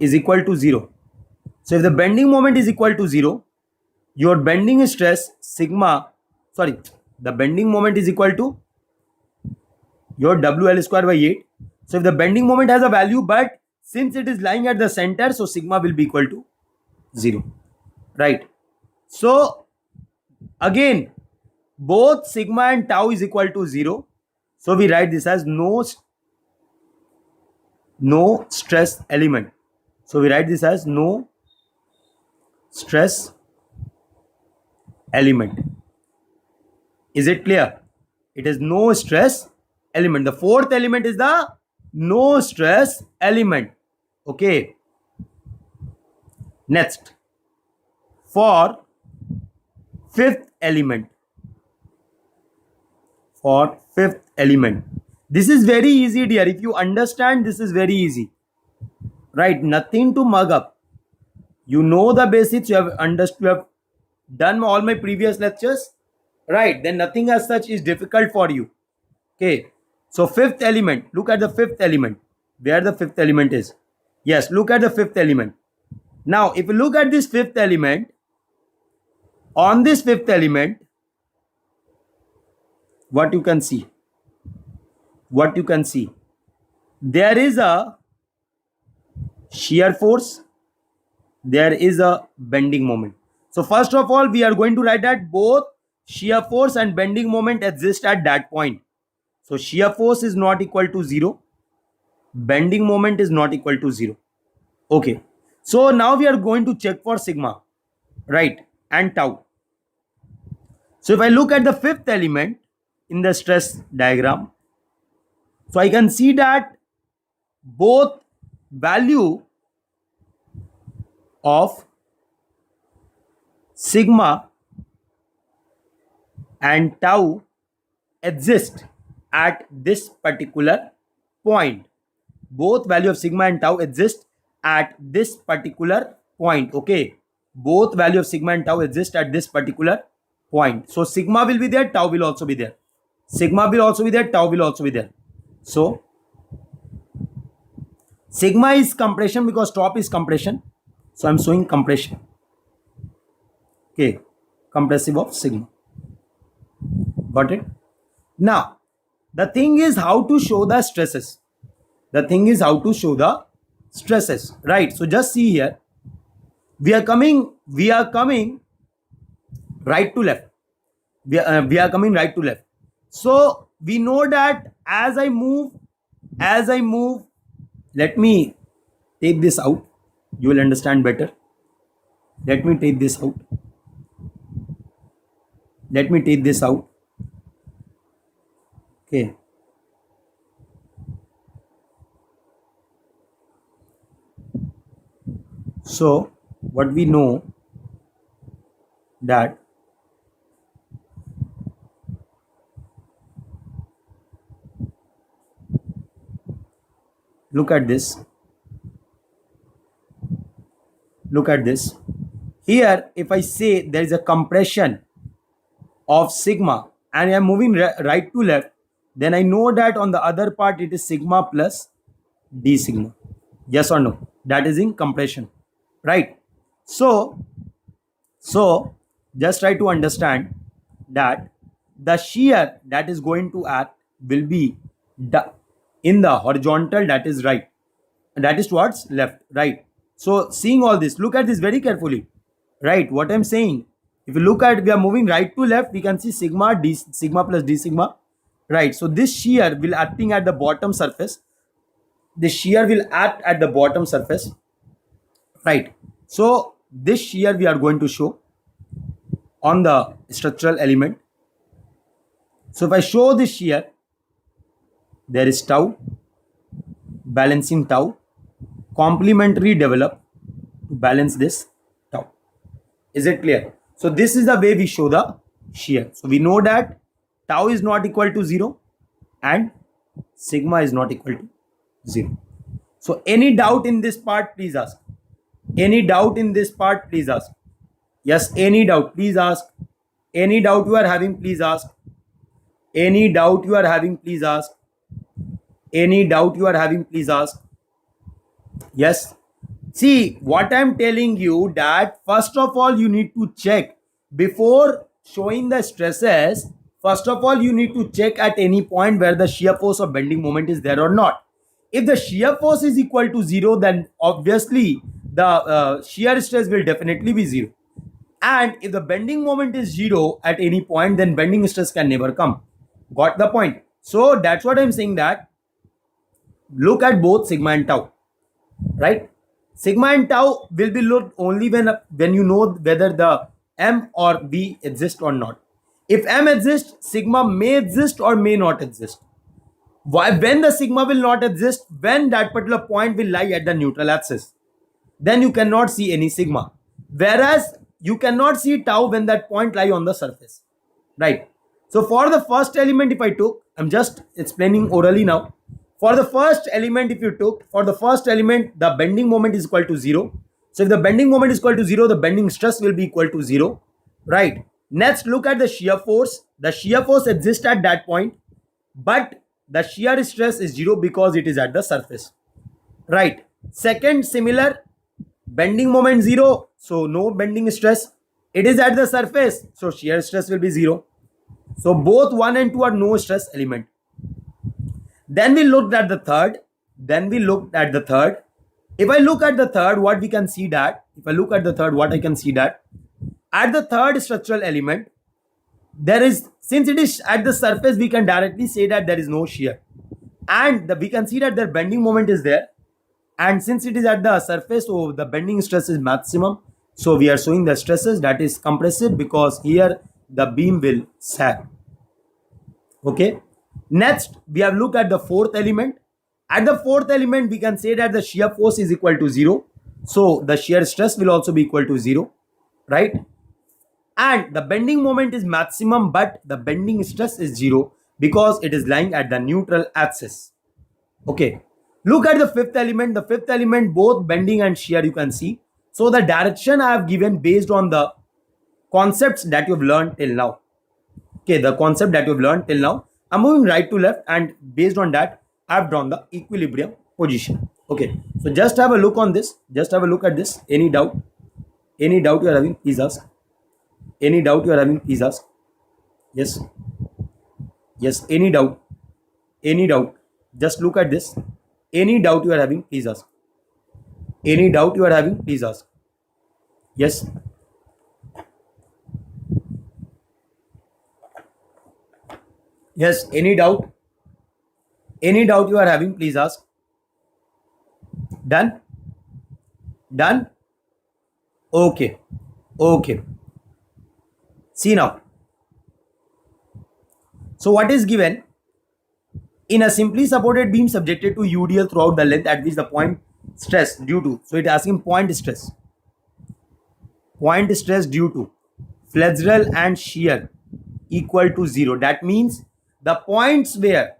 is equal to 0. So if the bending moment is equal to 0, your bending stress the bending moment is equal to your WL square by 8. So if the bending moment has a value, but since it is lying at the center, so sigma will be equal to 0. Right? So again, both sigma and tau is equal to 0. So we write this as no stress element. So we write this as no stress element. Is it clear? It is no stress element. The fourth element is the no stress element. Okay. Next, for fifth element. For fifth element, this is very easy, dear. If you understand, this is very easy. Right? Nothing to mug up. You know the basics. You have understood. You have done all my previous lectures. Right? Then nothing as such is difficult for you. Okay. So fifth element. Look at the fifth element. Where the fifth element is. Yes. Look at the fifth element. Now, if you look at this fifth element, on this fifth element, what you can see? What you can see? There is a shear force. There is a bending moment. So first of all, we are going to write that both shear force and bending moment exist at that point. So shear force is not equal to 0. Bending moment is not equal to 0. Okay. So now we are going to check for sigma, right, and tau. So if I look at the fifth element, in the stress diagram. So I can see that both value of sigma and tau exist at this particular point. Both value of sigma and tau exist at this particular point. Okay, both value of sigma and tau exist at this particular point. So sigma will be there, tau will also be there. Sigma will also be there, tau will also be there. So sigma is compression because top is compression. So I'm showing compression. Okay, compressive of sigma. Got it? Now, the thing is how to show the stresses. The thing is how to show the stresses, right? So just see here. We are coming right to left. We are coming right to left. So we know that as I move, let me take this out. You will understand better. Let me take this out. Okay. So what we know that look at this. Here, if I say there is a compression of sigma and I am moving right to left, then I know that on the other part it is sigma plus d sigma. Yes or no? That is in compression, right? So just try to understand that the shear that is going to act will be in the horizontal, that is right, and that is towards left, right? So seeing all this, look at this very carefully, right? What I'm saying, if you look at, we are moving right to left, we can see sigma plus d sigma, right? So this shear will acting at the bottom surface. This shear will act at the bottom surface, right? So this shear we are going to show on the structural element. So if I show this shear, there is tau, balancing tau, complementary develop to balance this tau. Is it clear? So this is the way we show the shear. So we know that tau is not equal to 0 and sigma is not equal to 0. So any doubt in this part, please ask. Any doubt in this part, please ask. Yes, any doubt, please ask. Any doubt you are having, please ask. Any doubt you are having, please ask. Any doubt you are having, please ask. Yes. See, what I'm telling you, that first of all you need to check before showing the stresses. First of all, you need to check at any point where the shear force or bending moment is there or not. If the shear force is equal to 0, then obviously the shear stress will definitely be 0. And if the bending moment is 0 at any point, then bending stress can never come. Got the point? So that's what I'm saying, that look at both sigma and tau, right? Sigma and tau will be looked only when you know whether the m or b exist or not. If m exists, sigma may exist or may not exist. Why? When the sigma will not exist, when that particular point will lie at the neutral axis, then you cannot see any sigma. Whereas you cannot see tau when that point lie on the surface, right? So for the first element, if I took, I'm just explaining orally now. For the first element, if you took, for the first element, the bending moment is equal to 0. So if the bending moment is equal to 0, the bending stress will be equal to 0, right? Next, look at the shear force. The shear force exists at that point, but the shear stress is 0 because it is at the surface, right? Second, similar, bending moment 0, so no bending stress. It is at the surface, so shear stress will be 0. So both 1 and 2 are no stress element. Then we looked at the third. If I look at the third, what we can see that, what I can see that at the third structural element, there is, since it is at the surface, we can directly say that there is no shear. And we can see that the bending moment is there. And since it is at the surface, so the bending stress is maximum. So we are showing the stresses, that is compressive, because here the beam will sag. Okay. Next, we have looked at the fourth element. At the fourth element, we can say that the shear force is equal to 0. So the shear stress will also be equal to 0, right? And the bending moment is maximum, but the bending stress is 0 because it is lying at the neutral axis. Okay. Look at the fifth element. The fifth element, both bending and shear, you can see. So the direction I have given based on the concepts that you have learned till now. Okay, the concept that you have learned till now, I'm moving right to left, and based on that, I've drawn the equilibrium position. Okay, so just have a look on this. Just have a look at this. Any doubt? Any doubt you are having? Please ask. Any doubt you are having? Please ask. Yes. Yes. Any doubt? Any doubt? Just look at this. Any doubt you are having? Please ask. Any doubt you are having? Please ask. Yes. Yes. Any doubt? Any doubt you are having? Please ask. Done? Done? Okay. Okay. See now. So what is given? In a simply supported beam subjected to UDL throughout the length at which the point stress due to. So it is asking point stress. Point stress due to flexural and shear equal to 0. That means the points where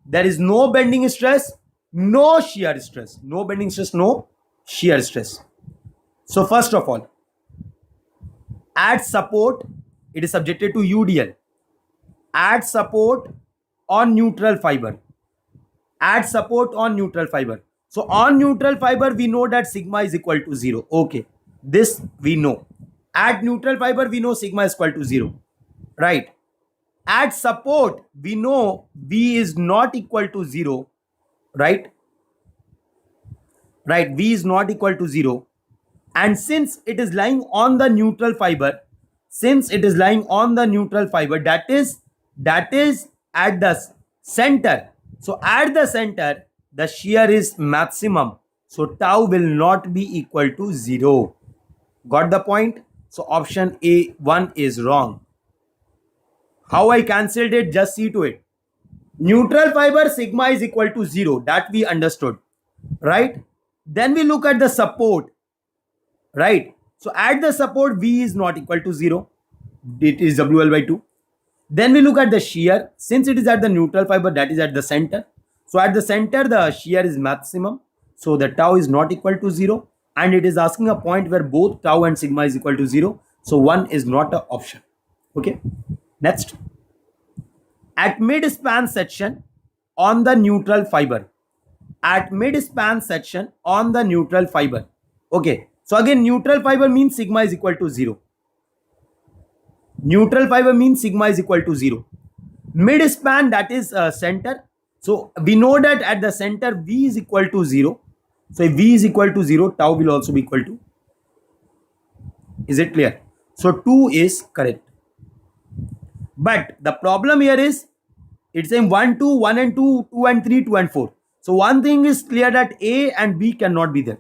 there is no bending stress, no shear stress. No bending stress, no shear stress. So first of all, at support, it is subjected to UDL. At support on neutral fiber. At support on neutral fiber. So on neutral fiber, we know that sigma is equal to 0. Okay, this we know. At neutral fiber, we know sigma is equal to 0. Right. At support, we know V is not equal to 0. Right. Right. V is not equal to 0. And since it is lying on the neutral fiber, since it is lying on the neutral fiber, that is at the center. So at the center, the shear is maximum. So tau will not be equal to 0. Got the point? So option A1 is wrong. How I cancelled it? Just see to it. Neutral fiber sigma is equal to 0. That we understood. Right? Then we look at the support. Right? So at the support, V is not equal to 0. It is WL by 2. Then we look at the shear. Since it is at the neutral fiber, that is at the center. So at the center, the shear is maximum. So the tau is not equal to 0. And it is asking a point where both tau and sigma is equal to 0. So 1 is not an option. Okay. Next. At mid-span section on the neutral fiber. At mid-span section on the neutral fiber. Okay. So again, neutral fiber means sigma is equal to 0. Neutral fiber means sigma is equal to 0. Mid-span, that is center. So we know that at the center, V is equal to 0. So if V is equal to 0, tau will also be equal to. Is it clear? So 2 is correct. But the problem here is, it's saying 1, 2, 1 and 2, 2 and 3, 2 and 4. So one thing is clear, that A and B cannot be there.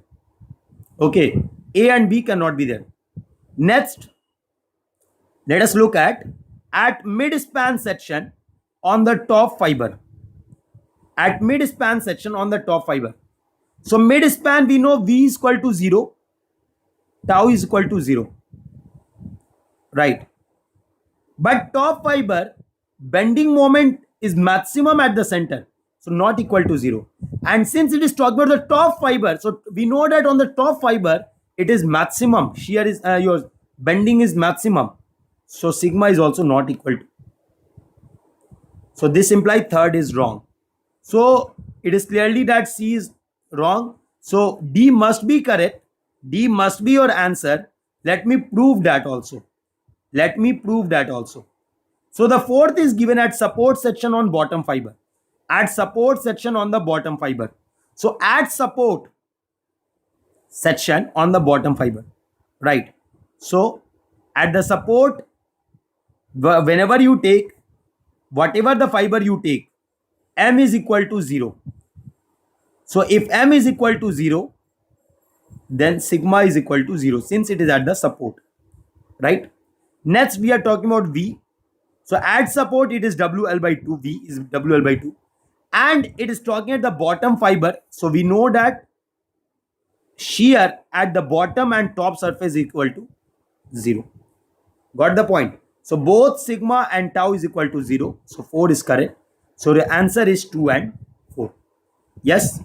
Okay, A and B cannot be there. Next, let us look at mid-span section on the top fiber. At mid-span section on the top fiber. So mid-span, we know V is equal to 0. Tau is equal to 0. Right. But top fiber, bending moment is maximum at the center. So not equal to 0. And since it is talking about the top fiber, so we know that on the top fiber, it is maximum. Shear is, your bending is maximum. So sigma is also not equal to. So this implies third is wrong. So it is clearly that C is wrong. So D must be correct. D must be your answer. Let me prove that also. Let me prove that also. So the fourth is given at support section on bottom fiber. At support section on the bottom fiber. So at support section on the bottom fiber. Right. So at the support, whenever you take, whatever the fiber you take, M is equal to 0. So if M is equal to 0, then sigma is equal to 0 since it is at the support. Right. Next, we are talking about V. So at support, it is WL by 2, V is WL by 2. And it is talking at the bottom fiber. So we know that shear at the bottom and top surface is equal to 0. Got the point? So both sigma and tau is equal to 0. So 4 is correct. So the answer is 2 and 4. Yes?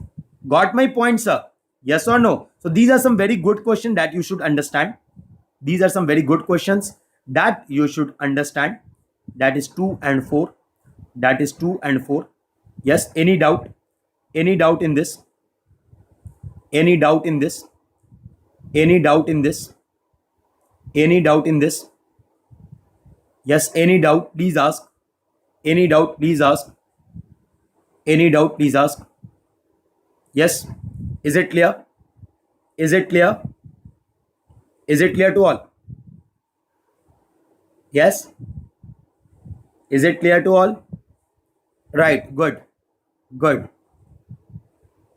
Got my point, sir? Yes or no? So these are some very good questions that you should understand. These are some very good questions that you should understand. That is 2 and 4. That is 2 and 4. Yes? Any doubt? Any doubt in this? Any doubt in this? Any doubt in this? Any doubt in this? Yes, any doubt, please ask. Any doubt, please ask. Any doubt, please ask. Yes, is it clear? Is it clear? Is it clear to all? Yes? Is it clear to all? Right, good. Good.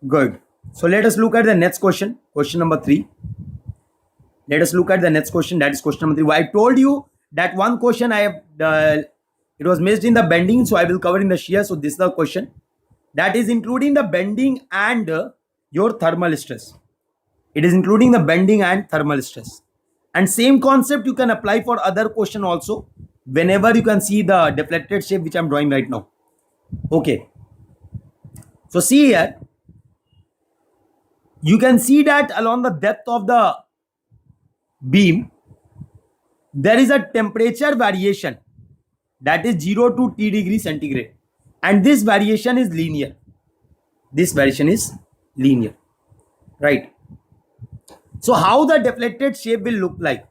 Good. So let us look at the next question. Question number 3. Let us look at the next question. That is question number 3. I told you that one question I have, it was missed in the bending. So I will cover in the shear. So this is the question. That is including the bending and your thermal stress. It is including the bending and thermal stress. And same concept you can apply for other question also. Whenever you can see the deflected shape which I am drawing right now. Okay. So see here. You can see that along the depth of the beam, there is a temperature variation that is 0 to T degree centigrade. And this variation is linear. This variation is linear. Right. So how the deflected shape will look like?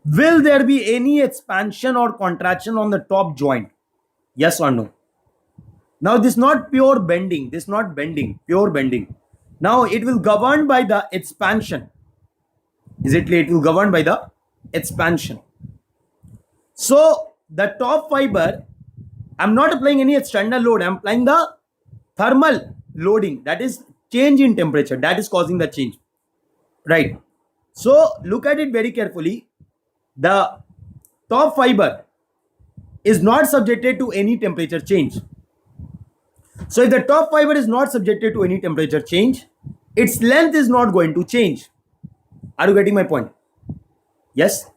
Will there be any expansion or contraction on the top joint? Yes or no? Now this is not pure bending. This is not bending, pure bending. Now it will govern by the expansion. Is it clear? It will govern by the expansion. So the top fiber, I'm not applying any external load. I'm applying the thermal loading. That is change in temperature. That is causing the change. Right. So look at it very carefully. The top fiber is not subjected to any temperature change. So if the top fiber is not subjected to any temperature change, its length is not going to change. Are you getting my point? Yes.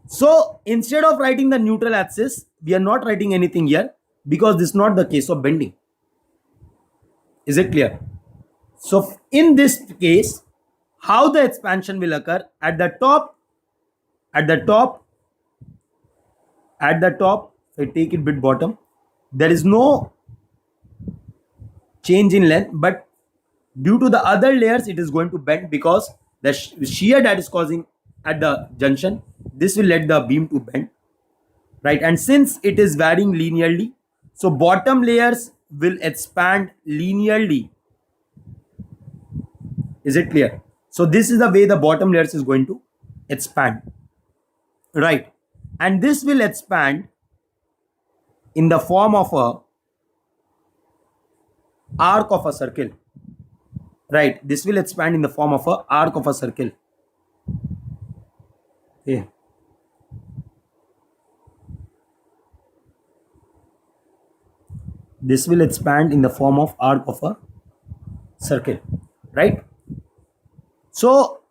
So instead of writing the neutral axis, we are not writing anything here because this is not the case of bending. Is it clear? So in this case, how the expansion will occur at the top, if I take it bit bottom, there is no change in length, but due to the other layers, it is going to bend because the shear that is causing at the junction, this will let the beam to bend, right? And since it is varying linearly, so bottom layers will expand linearly. Is it clear? So this is the way the bottom layers is going to expand, right? And this will expand in the form of a arc of a circle, right? This will expand in the form of a arc of a circle. Okay. This will expand in the form of arc of a circle, right? So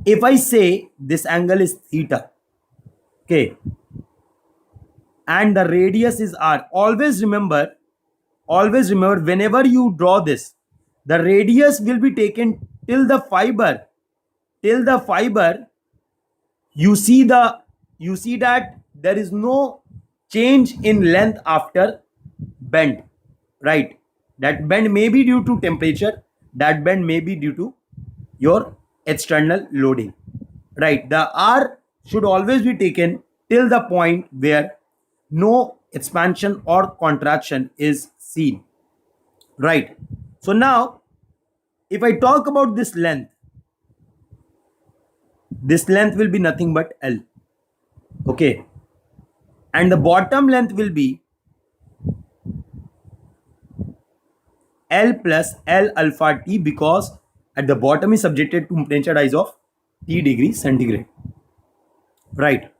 if I say this angle is theta, okay, and the radius is r, always remember whenever you draw this, the radius will be taken till the fiber, you see that there is no change in length after bend, right? That bend may be due to temperature, that bend may be due to your external loading, right? The r should always be taken till the point where no expansion or contraction is seen, right? So now if I talk about this length will be nothing but L, okay, and the bottom length will be L plus L alpha T, because at the bottom is subjected to temperature rise of T degree centigrade, right?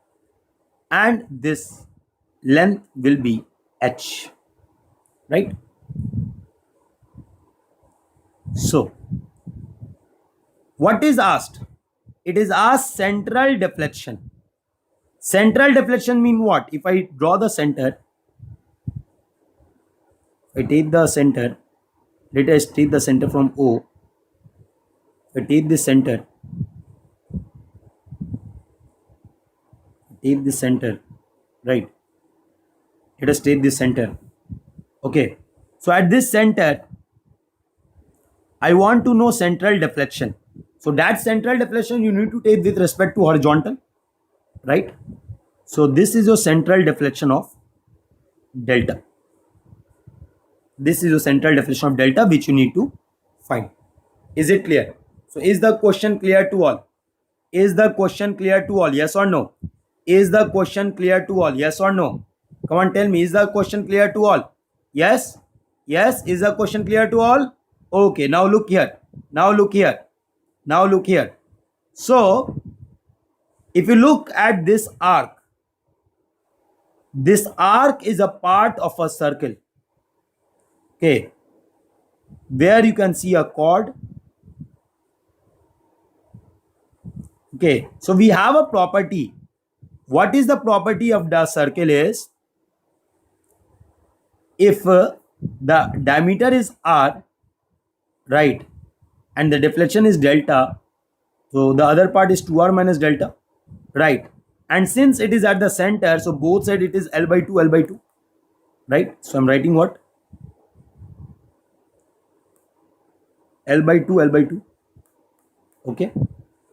and this length will be h, right? So what is asked? It is asked central deflection. Central deflection mean what? If I draw the center, I take the center, let us take the center from O. I take this center, take this center, right? Let us take this center. Okay. So at this center, I want to know central deflection. So that central deflection you need to take with respect to horizontal, right? So this is your central deflection of delta. This is your central deflection of delta which you need to find. Is it clear? So is the question clear to all? Is the question clear to all? Yes or no? Is the question clear to all? Yes or no? Come on, tell me. Is the question clear to all? Yes? Yes? Is the question clear to all? Okay, now look here. Now look here. Now look here. So, if you look at this arc is a part of a circle. Okay. Where you can see a chord. Okay. So, we have a property. What is the property of the circle is, if the diameter is r, right, and the deflection is delta, so the other part is 2r minus delta, right? And since it is at the center, so both sides it is L by 2, right? So I'm writing what? L by 2. Okay.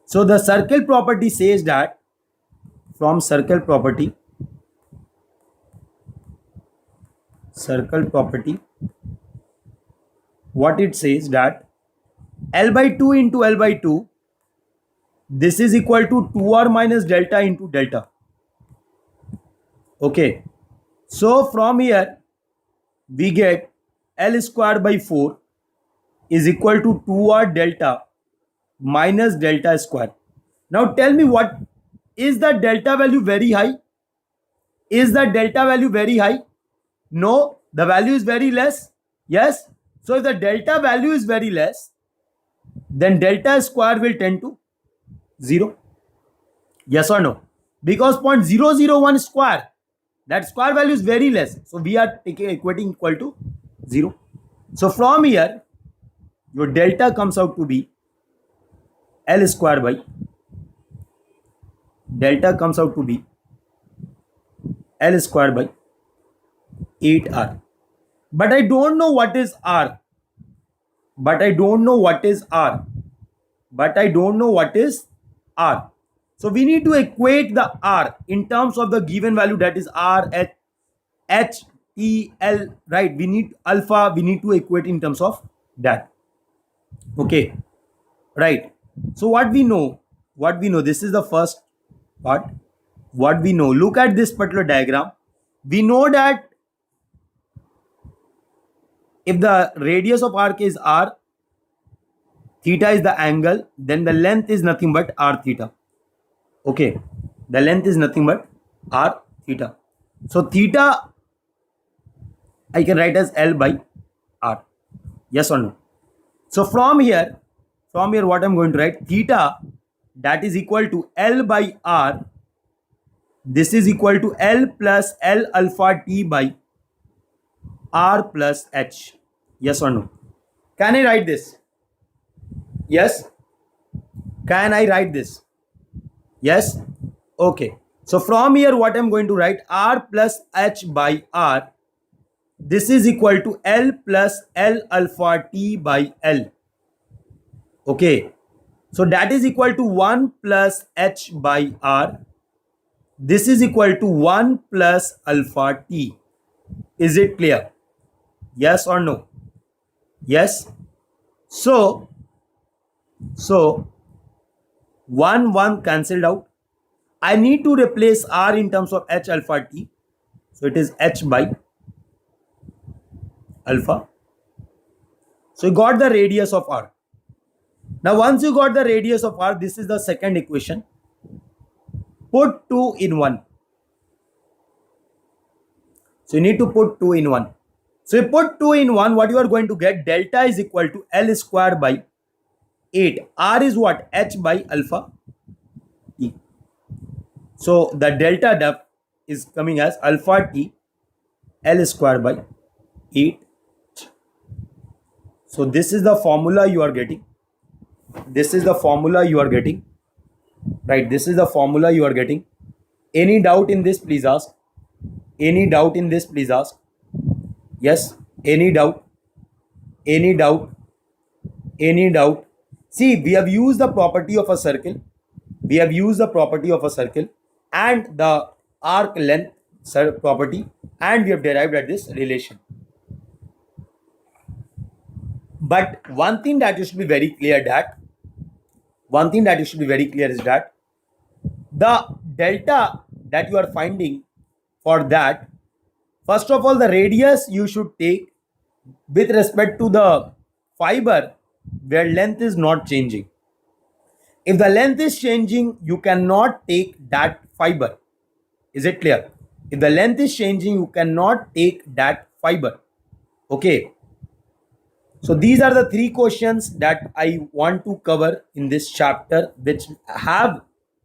So the circle property says that, from circle property, what it says that L by 2 into L by 2, this is equal to 2r minus delta into delta. Okay. So from here, we get L square by 4 is equal to 2r delta minus delta square. Now tell me, what is the delta value very high? Is the delta value very high? No, the value is very less. Yes. So if the delta value is very less, then delta square will tend to 0. Yes or no? Because 0.001 square, that square value is very less. So we are equating equal to 0. So from here, your delta comes out to be L square by, delta comes out to be L square by 8r. But I don't know what is r. So we need to equate the r in terms of the given value, that is r, h, t, l, right? We need alpha, we need to equate in terms of that. Okay, right? So what we know, this is the first part. What we know, look at this particular diagram. We know that if the radius of arc is r, theta is the angle, then the length is nothing but r theta. Okay, the length is nothing but r theta. So theta I can write as L by r. Yes or no? So from here what I'm going to write, theta, that is equal to L by r. This is equal to L plus L alpha t by r plus h. Yes or no? Can I write this? Yes. Can I write this? Yes. Okay. So from here what I'm going to write, r plus h by r. This is equal to L plus L alpha t by L. Okay. So that is equal to 1 plus h by r. This is equal to 1 plus alpha t. Is it clear? Yes or no? Yes. So 1 cancelled out. I need to replace r in terms of h alpha t. So it is h by alpha. So you got the radius of r. Now once you got the radius of r, this is the second equation. Put 2 in 1. So you need to put 2 in 1. So you put 2 in 1, what you are going to get? Delta is equal to L square by 8. R is what? H by alpha T. So the delta depth is coming as alpha T L square by 8. So this is the formula you are getting. This is the formula you are getting. Right, this is the formula you are getting. Any doubt in this, please ask. Any doubt in this, please ask. Yes, any doubt? Any doubt? Any doubt? See, we have used the property of a circle. We have used the property of a circle and the arc length property, and we have derived at this relation. But one thing that you should be very clear is that the delta that you are finding for that, first of all, the radius you should take with respect to the fiber where length is not changing. If the length is changing, you cannot take that fiber. Is it clear? If the length is changing, you cannot take that fiber. Okay. So these are the 3 questions that I want to cover in this chapter, which have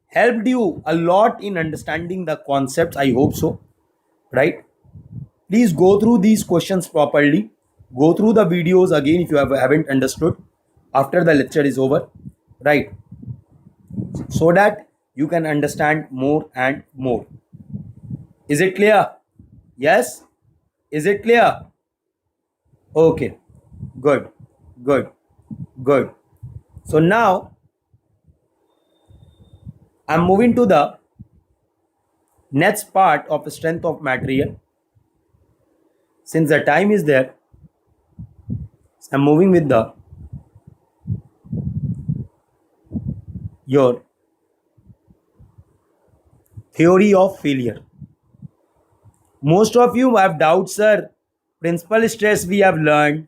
helped you a lot in understanding the concepts. I hope so. Right? Please go through these questions properly. Go through the videos again if you haven't understood after the lecture is over. Right? So that you can understand more and more. Is it clear? Yes? Is it clear? Okay. Good. So now I'm moving to the next part of strength of material. Since the time is there, I'm moving with the your theory of failure. Most of you have doubts, sir. Principal stress we have learned.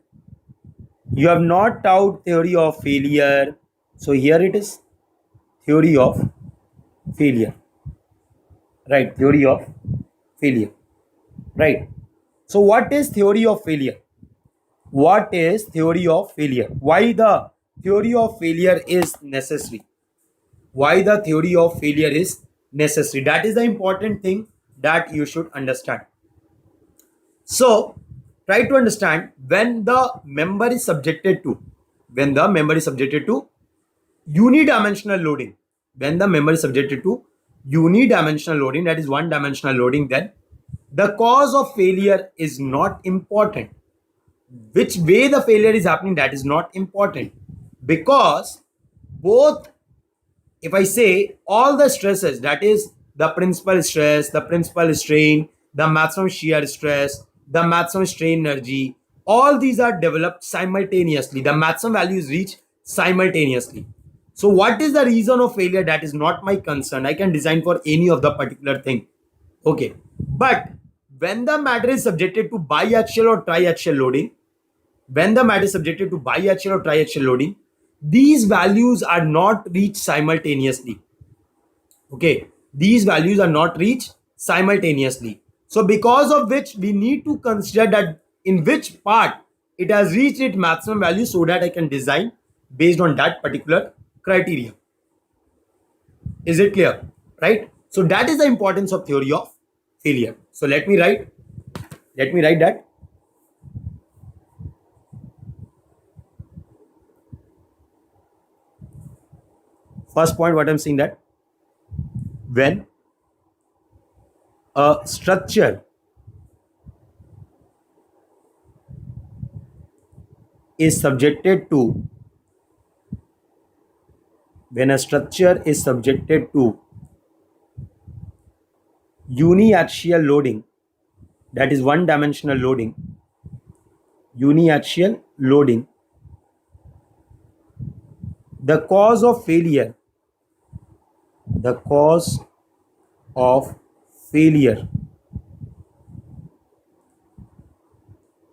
You have not taught theory of failure. So here it is. Theory of failure. Right. Theory of failure. Right. So what is theory of failure? What is theory of failure? Why the theory of failure is necessary? Why the theory of failure is necessary? That is the important thing that you should understand. So try to understand when the member is subjected to unidimensional loading. When the member is subjected to unidimensional loading, that is one dimensional loading, then the cause of failure is not important. Which way the failure is happening, that is not important, because both, if I say all the stresses, that is the principal stress, the principal strain, the maximum shear stress, the maximum strain energy, all these are developed simultaneously. The maximum value is reached simultaneously. So what is the reason of failure? That is not my concern. I can design for any of the particular thing. Okay. But when the matter is subjected to biaxial or triaxial loading, these values are not reached simultaneously. Okay. These values are not reached simultaneously. So because of which we need to consider that in which part it has reached its maximum value, so that I can design based on that particular criteria. Is it clear? Right? So that is the importance of theory of failure. So let me write that. First point, what I'm saying, that when a structure is subjected to uniaxial loading, that is one dimensional loading, the cause of failure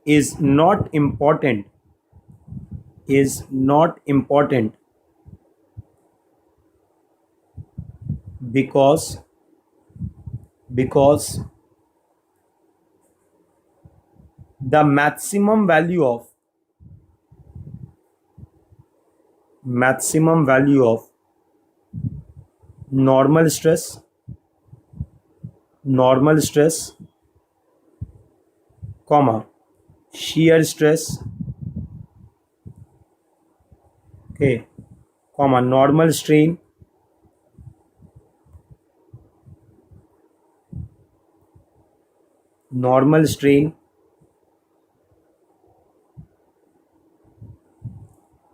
is not important because the maximum value of normal stress, comma, shear stress, okay, comma, normal strain,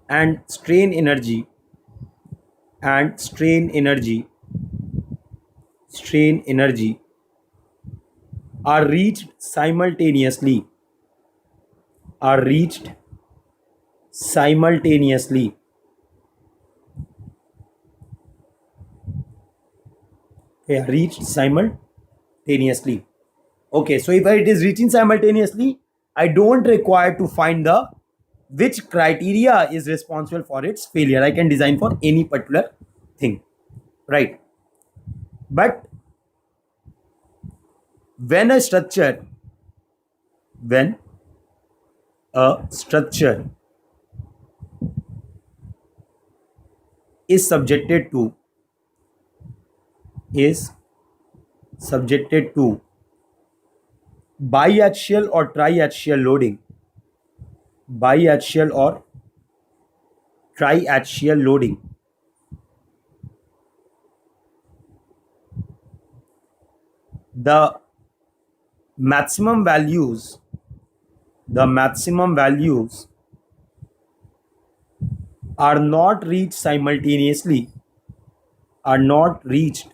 and strain energy, are reached simultaneously, are reached simultaneously okay, reached simultaneously. Okay, so if it is reaching simultaneously, I don't require to find the which criteria is responsible for its failure. I can design for any particular thing, right? But when a structure is subjected to biaxial or triaxial loading, biaxial or triaxial loading, the maximum values are not reached simultaneously, are not reached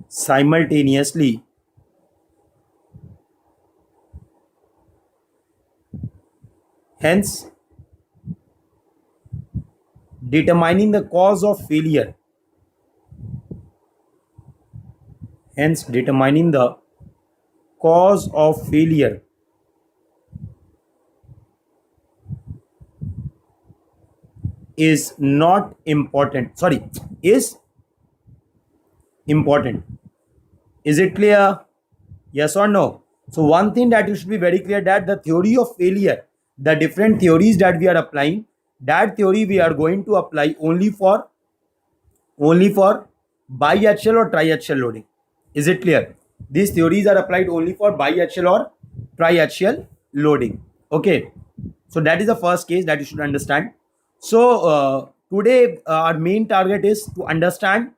simultaneously. Hence, determining the cause of failure, hence determining the cause of failure is not important. Sorry, is important. Is it clear? Yes or no? So one thing that you should be very clear, that the theory of failure, the different theories that we are applying, that theory we are going to apply only for biaxial or triaxial loading. Is it clear? These theories are applied only for biaxial or triaxial loading. Okay, so that is the first case that you should understand. So today our main target is to understand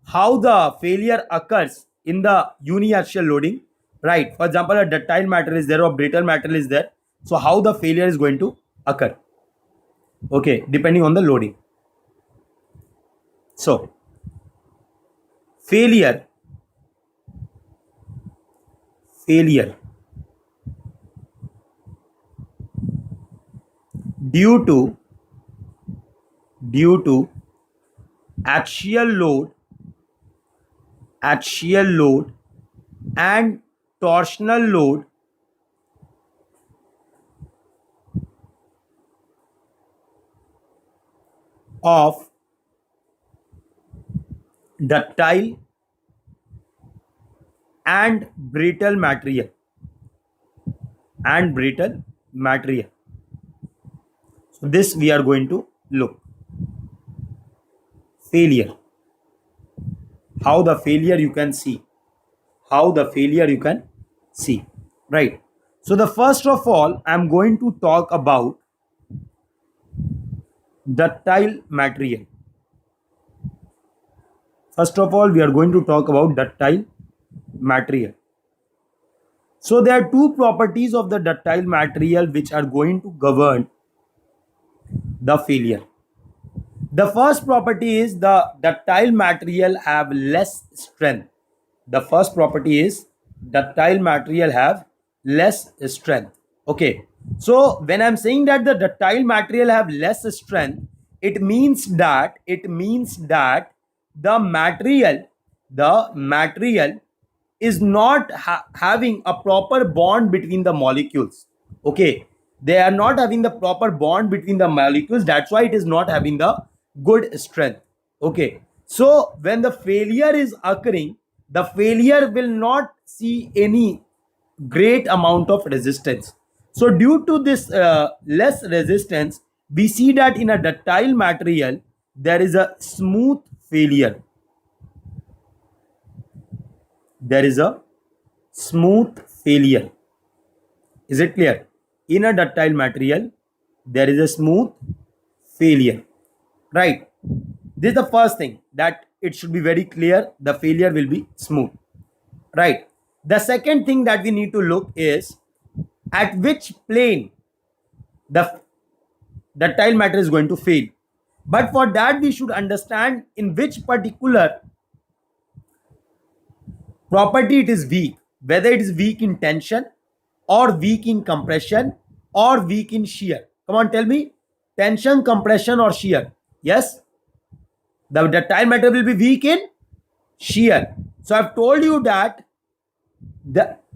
how the failure occurs in the uniaxial loading, right? For example, a ductile matter is there or brittle matter is there, so how the failure is going to occur, okay, depending on the loading. So failure due to axial load and torsional load of ductile and brittle material, so this we are going to look. Failure, how the failure you can see, right? So the first of all, I'm going to talk about ductile material. First of all, we are going to talk about ductile material. So there are two properties of the ductile material which are going to govern the failure. The first property is the ductile material have less strength. The first property is ductile material have less strength. Okay. So when I'm saying that the ductile material have less strength, it means that the material is not having a proper bond between the molecules. Okay, they are not having the proper bond between the molecules, that's why it is not having the good strength. Okay, so when the failure is occurring, the failure will not see any great amount of resistance. So due to this less resistance, we see that in a ductile material there is a smooth failure. There is a smooth failure. Is it clear? In a ductile material there is a smooth failure, right? This is the first thing, that it should be very clear, the failure will be smooth, right? The second thing that we need to look is at which plane the ductile matter is going to fail. But for that we should understand in which particular property it is weak, whether it is weak in tension or weak in compression or weak in shear. Come on, tell me, tension, compression or shear? Yes, the ductile matter will be weak in shear. So I've told you that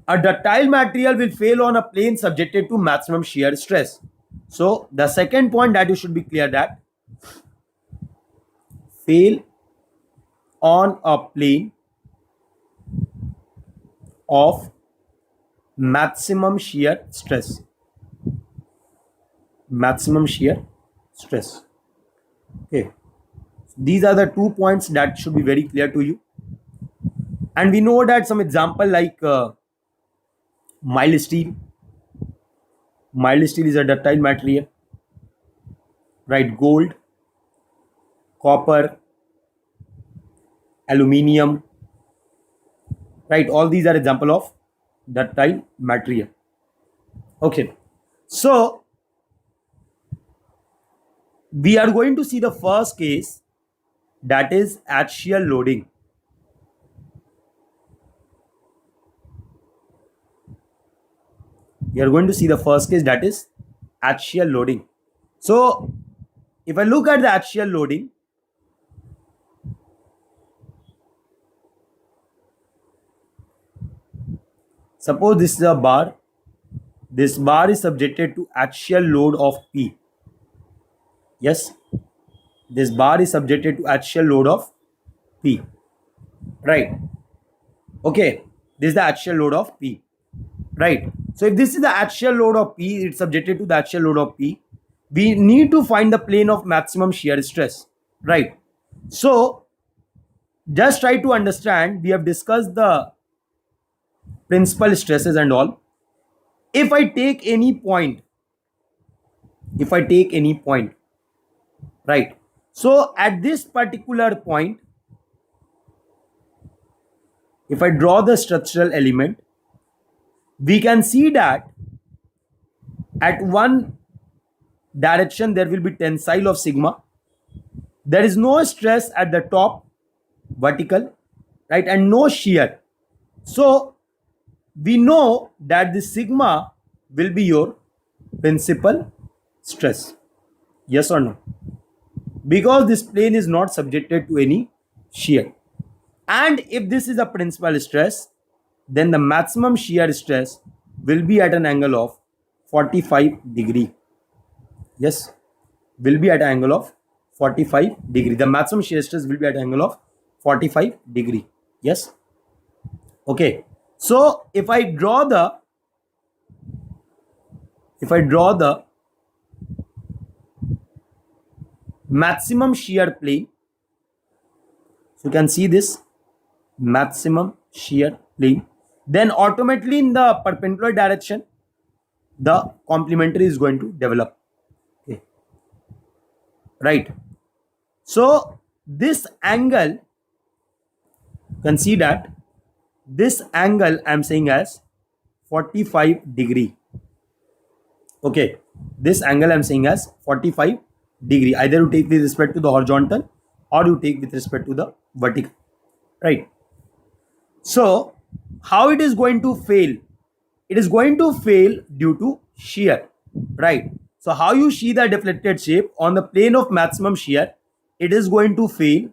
a ductile material will fail on a plane subjected to maximum shear stress. So the second point that you should be clear, that fail on a plane of maximum shear stress. Maximum shear stress. Okay. These are the 2 points that should be very clear to you. And we know that some example like mild steel. Mild steel is a ductile material, right? Gold, copper, aluminium, right? All these are example of ductile material. Okay, so we are going to see the first case, that is axial loading. We are going to see the first case, that is axial loading. So if I look at the axial loading, suppose this is a bar. This bar is subjected to axial load of P. Yes, this bar is subjected to axial load of P, right? Okay, this is the axial load of P, right? So if this is the axial load of P, it's subjected to the axial load of P. We need to find the plane of maximum shear stress, right? So just try to understand, we have discussed the principal stresses and all. If I take any point, right? So at this particular point, if I draw the structural element, we can see that at one direction there will be tensile of sigma. There is no stress at the top, vertical, right? And no shear. So we know that the sigma will be your principal stress. Yes or no? Because this plane is not subjected to any shear. And if this is a principal stress, then the maximum shear stress will be at an angle of 45 degree. Yes, will be at an angle of 45 degree. The maximum shear stress will be at an angle of 45 degree. Yes. Okay. So if I draw the maximum shear plane, so you can see this maximum shear plane, then automatically in the perpendicular direction the complementary is going to develop. Okay, right? So this angle, you can see that this angle I am saying as 45 degree. Okay, this angle I am saying as 45 degree. Either you take with respect to the horizontal or you take with respect to the vertical, right? So how it is going to fail? It is going to fail due to shear, right? So how you see the deflected shape on the plane of maximum shear, it is going to fail.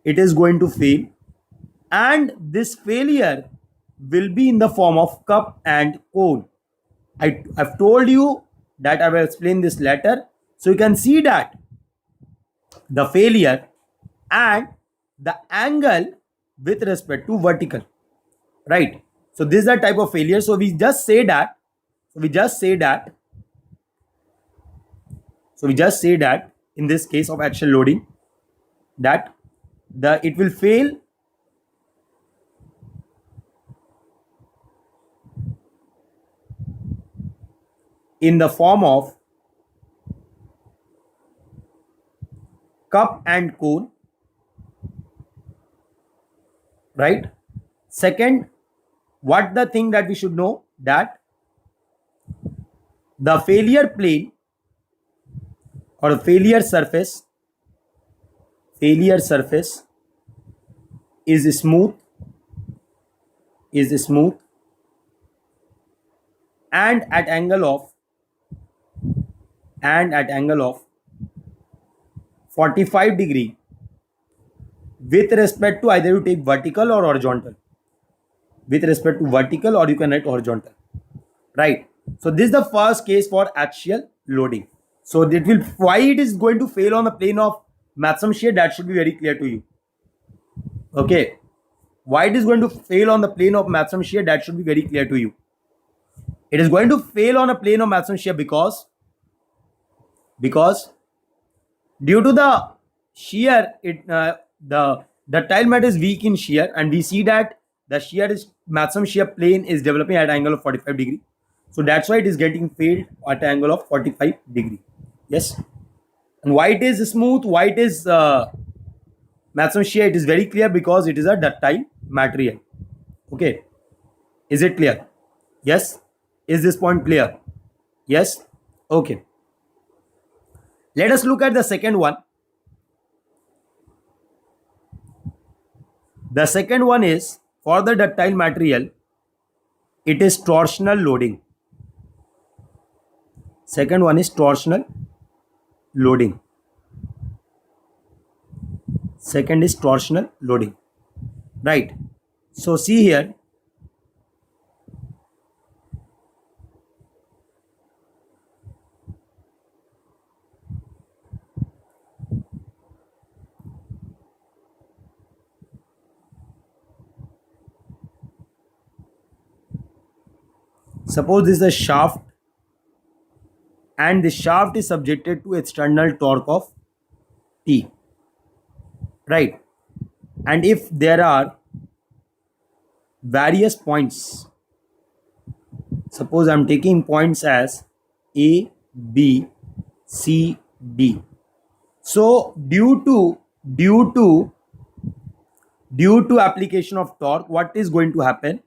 It is going to fail, and this failure will be in the form of cup and cone. I've told you that I will explain this later. So you can see that the failure and the angle with respect to vertical, right? So this is the type of failure. So we just say that. So we just say that in this case of axial loading, that it will fail in the form of cup and cone, right? Second, what the thing that we should know, that the failure plane or failure surface is smooth and at angle of 45 degree with respect to either you take vertical or horizontal. With respect to vertical, or you can write horizontal, right? So this is the first case for axial loading. So it will, why it is going to fail on the plane of maximum shear, that should be very clear to you. Okay, why it is going to fail on the plane of maximum shear, that should be very clear to you. It is going to fail on a plane of maximum shear because due to the shear, the ductile mat is weak in shear, and we see that the maximum shear plane is developing at an angle of 45 degree. So that's why it is getting failed at an angle of 45 degree. Yes. And why it is smooth, why it is maximum shear, it is very clear because it is a ductile material. Okay. Is it clear? Yes. Is this point clear? Yes. Okay. Let us look at the second one. The second one is, for the ductile material, it is torsional loading. Second one is torsional loading. Second is torsional loading, right? So see here, suppose this is a shaft and the shaft is subjected to external torque of T, right? And if there are various points, suppose I'm taking points as A, B, C, D. So due to application of torque, what is going to happen?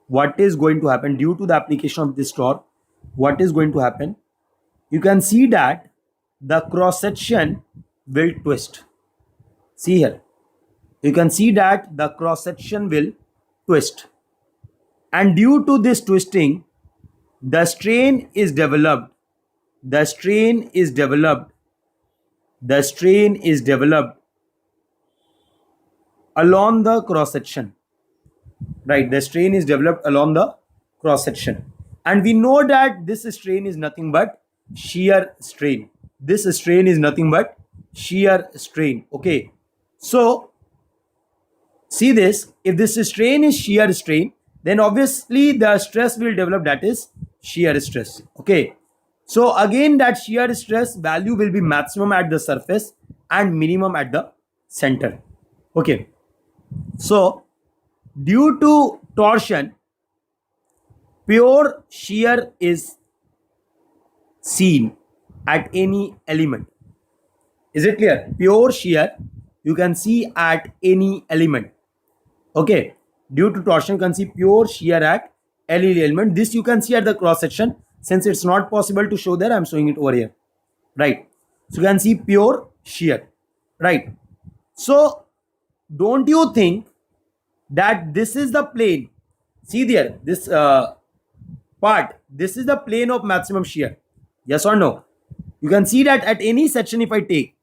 Due to the application of this torque, what is going to happen? You can see that the cross section will twist. See here, you can see that the cross section will twist, and due to this twisting, the strain is developed along the cross section, right? The strain is developed along the cross section, and we know that this strain is nothing but shear strain. This strain is nothing but shear strain. Okay, so see this, if this strain is shear strain, then obviously the stress will develop, that is shear stress. Okay, so again that shear stress value will be maximum at the surface and minimum at the center. Okay, so due to torsion, pure shear is seen at any element. Is it clear? Pure shear you can see at any element. Okay, due to torsion you can see pure shear at any element. This you can see at the cross section. Since it's not possible to show there, I'm showing it over here, right? So you can see pure shear, right? So don't you think that this is the plane? See there, this part, this is the plane of maximum shear. Yes or no? You can see that at any section if I take,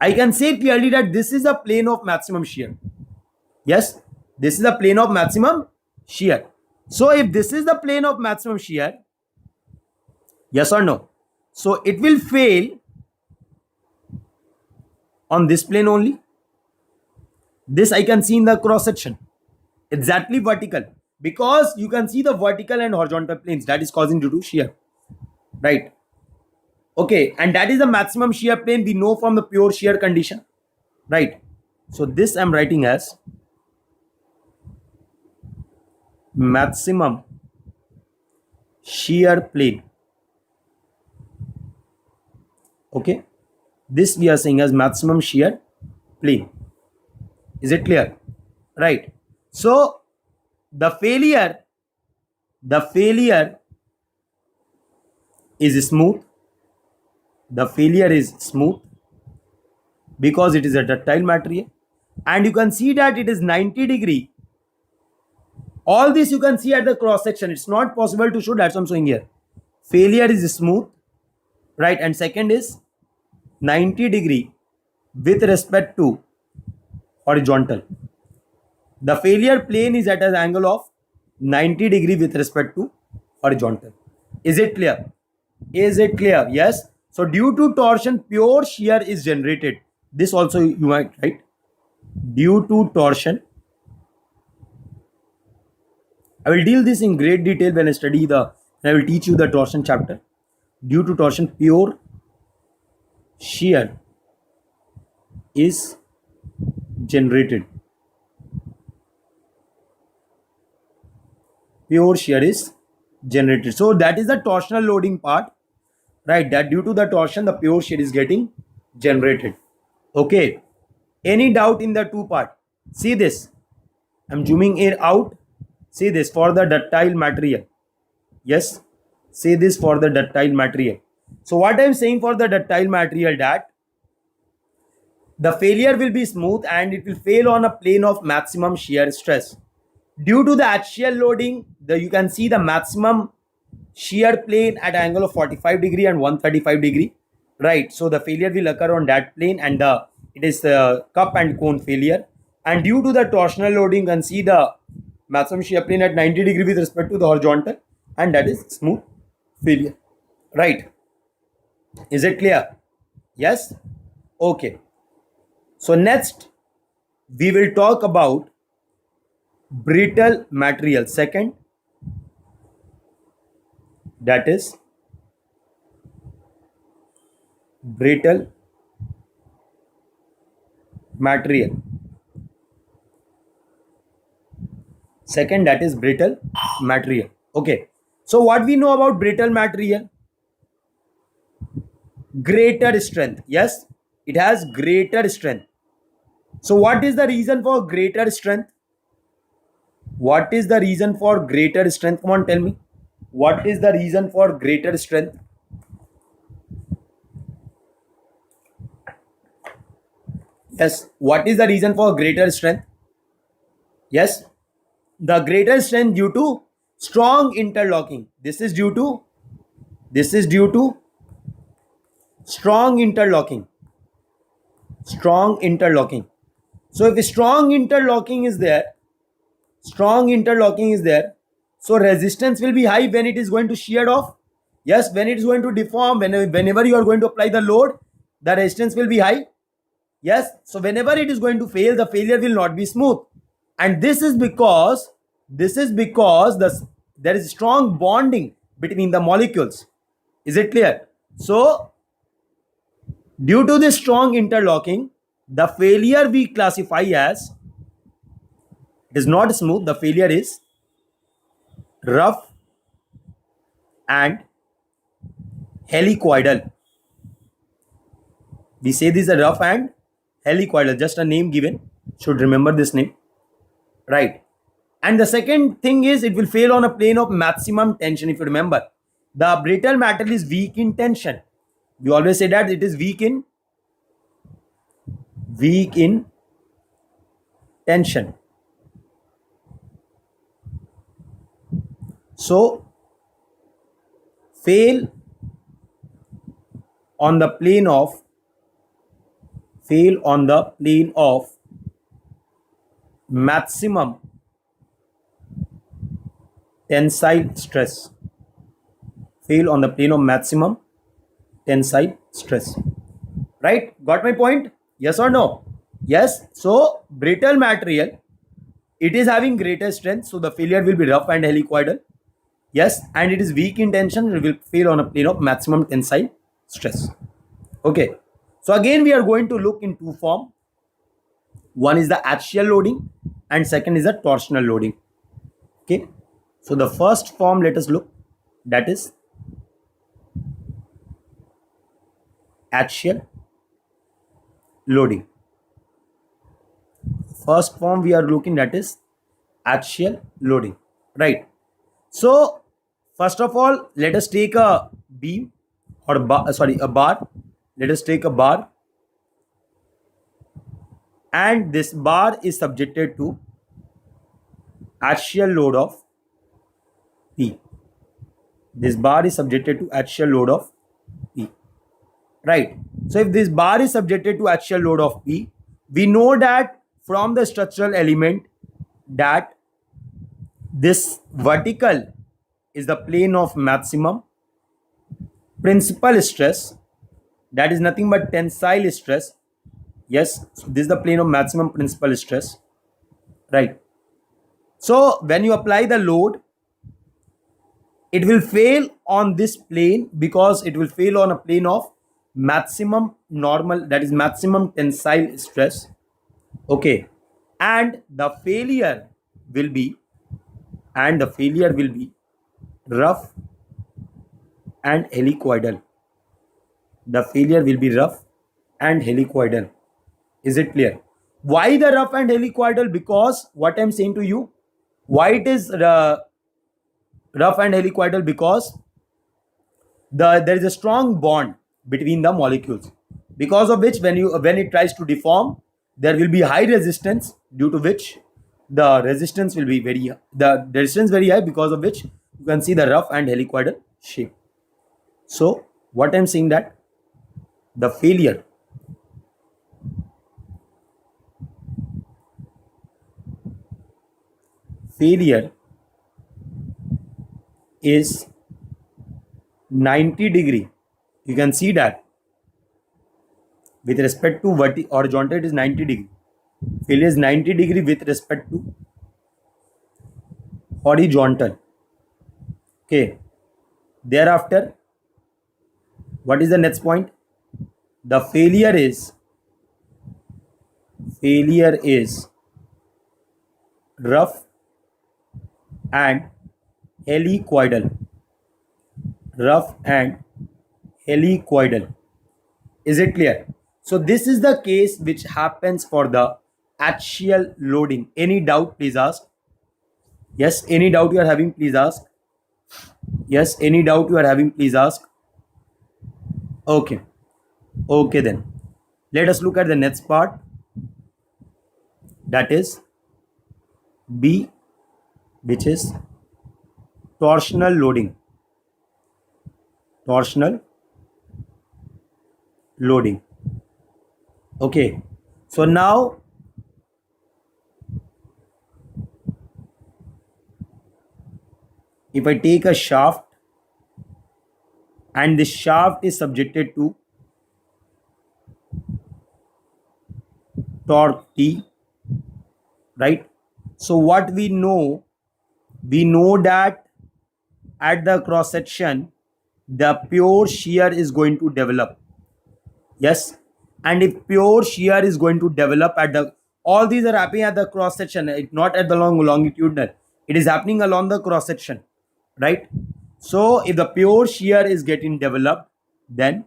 I can say clearly that this is the plane of maximum shear. Yes, this is the plane of maximum shear. So if this is the plane of maximum shear, yes or no? So it will fail on this plane only. This I can see in the cross section. Exactly vertical, because you can see the vertical and horizontal planes that is causing due to shear, right? Okay, and that is the maximum shear plane we know from the pure shear condition, right? So this I'm writing as maximum shear plane. Okay, this we are saying as maximum shear plane. Is it clear? Right. So the failure is smooth. The failure is smooth because it is a ductile material, and you can see that it is 90-degree. All this you can see at the cross section. It's not possible to show, that's what I'm showing here. Failure is smooth, right? And second is 90-degree with respect to horizontal. The failure plane is at an angle of 90-degree with respect to horizontal. Is it clear? Is it clear? Yes. So due to torsion, pure shear is generated. This also you might write. Due to torsion, I will deal this in great detail when I will teach you the torsion chapter. Due to torsion, pure shear is generated. Pure shear is generated. So that is the torsional loading part, right? That due to the torsion, the pure shear is getting generated. Okay. Any doubt in the two part? See this. I'm zooming in out. See this for the ductile material. Yes. See this for the ductile material. So what I'm saying for the ductile material, that the failure will be smooth and it will fail on a plane of maximum shear stress. Due to the axial loading, you can see the maximum shear plane at angle of 45-degree and 135-degree, right? So the failure will occur on that plane, and it is the cup and cone failure. And due to the torsional loading, you can see the maximum shear plane at 90-degree with respect to the horizontal, and that is smooth failure, right? Is it clear? Yes. Okay. So next we will talk about brittle material. Second, that is brittle material. Second, that is brittle material. Okay. So what we know about brittle material? Greater strength. Yes, it has greater strength. So what is the reason for greater strength? What is the reason for greater strength? Come on, tell me. What is the reason for greater strength? Yes, what is the reason for greater strength? Yes, the greater strength due to strong interlocking. This is due to strong interlocking. Strong interlocking. So if strong interlocking is there, so resistance will be high when it is going to shear off. Yes, when it is going to deform, whenever you are going to apply the load, the resistance will be high. Yes, so whenever it is going to fail, the failure will not be smooth. And this is because there is strong bonding between the molecules. Is it clear? So due to this strong interlocking, the failure we classify as, it is not smooth, the failure is rough and helicoidal. We say this is a rough and helicoidal, just a name given, should remember this name, right? And the second thing is it will fail on a plane of maximum tension. If you remember, the brittle metal is weak in tension. We always say that it is weak in tension. So fail on the plane of maximum tensile stress. Fail on the plane of maximum tensile stress. Right? Got my point? Yes or no? Yes. So brittle material it is having greater strength, so the failure will be rough and helicoidal. Yes, and it is weak in tension, it will fail on a plane of maximum tensile stress. Okay, so again we are going to look in two form. One is the axial loading and second is the torsional loading. Okay, so the first form, let us look, that is axial loading. First form we are looking, that is axial loading, right? So first of all, let us take a beam or a bar. Let us take a bar, and this bar is subjected to axial load of P. This bar is subjected to axial load of P, right? So if this bar is subjected to axial load of P, we know that from the structural element that this vertical is the plane of maximum principal stress, that is nothing but tensile stress. Yes, so this is the plane of maximum principal stress, right? So when you apply the load, it will fail on this plane because it will fail on a plane of maximum normal, that is maximum tensile stress. Okay, and the failure will be rough and helicoidal. The failure will be rough and helicoidal. Is it clear? Why the rough and helicoidal? Because what I'm saying to you, why it is rough and helicoidal, because there is a strong bond between the molecules, because of which when it tries to deform, there will be high resistance, due to which the resistance will be very high, because of which you can see the rough and helicoidal shape. So what I'm saying, that the failure is 90 degree. You can see that with respect to horizontal, it is 90 degree. Failure is 90 degree with respect to horizontal. Okay, thereafter, what is the next point? The failure is rough and helicoidal. Rough and helicoidal. Is it clear? So this is the case which happens for the axial loading. Any doubt, please ask. Yes, any doubt you are having, please ask. Yes, any doubt you are having, please ask. Okay, okay, then let us look at the next part, that is B, which is torsional loading. Torsional loading. Okay, so now if I take a shaft and this shaft is subjected to torque T, right? So what we know that at the cross section the pure shear is going to develop. Yes, and if pure shear is going to develop at the, all these are happening at the cross section, not at the longitudinal, it is happening along the cross section, right? So if the pure shear is getting developed, then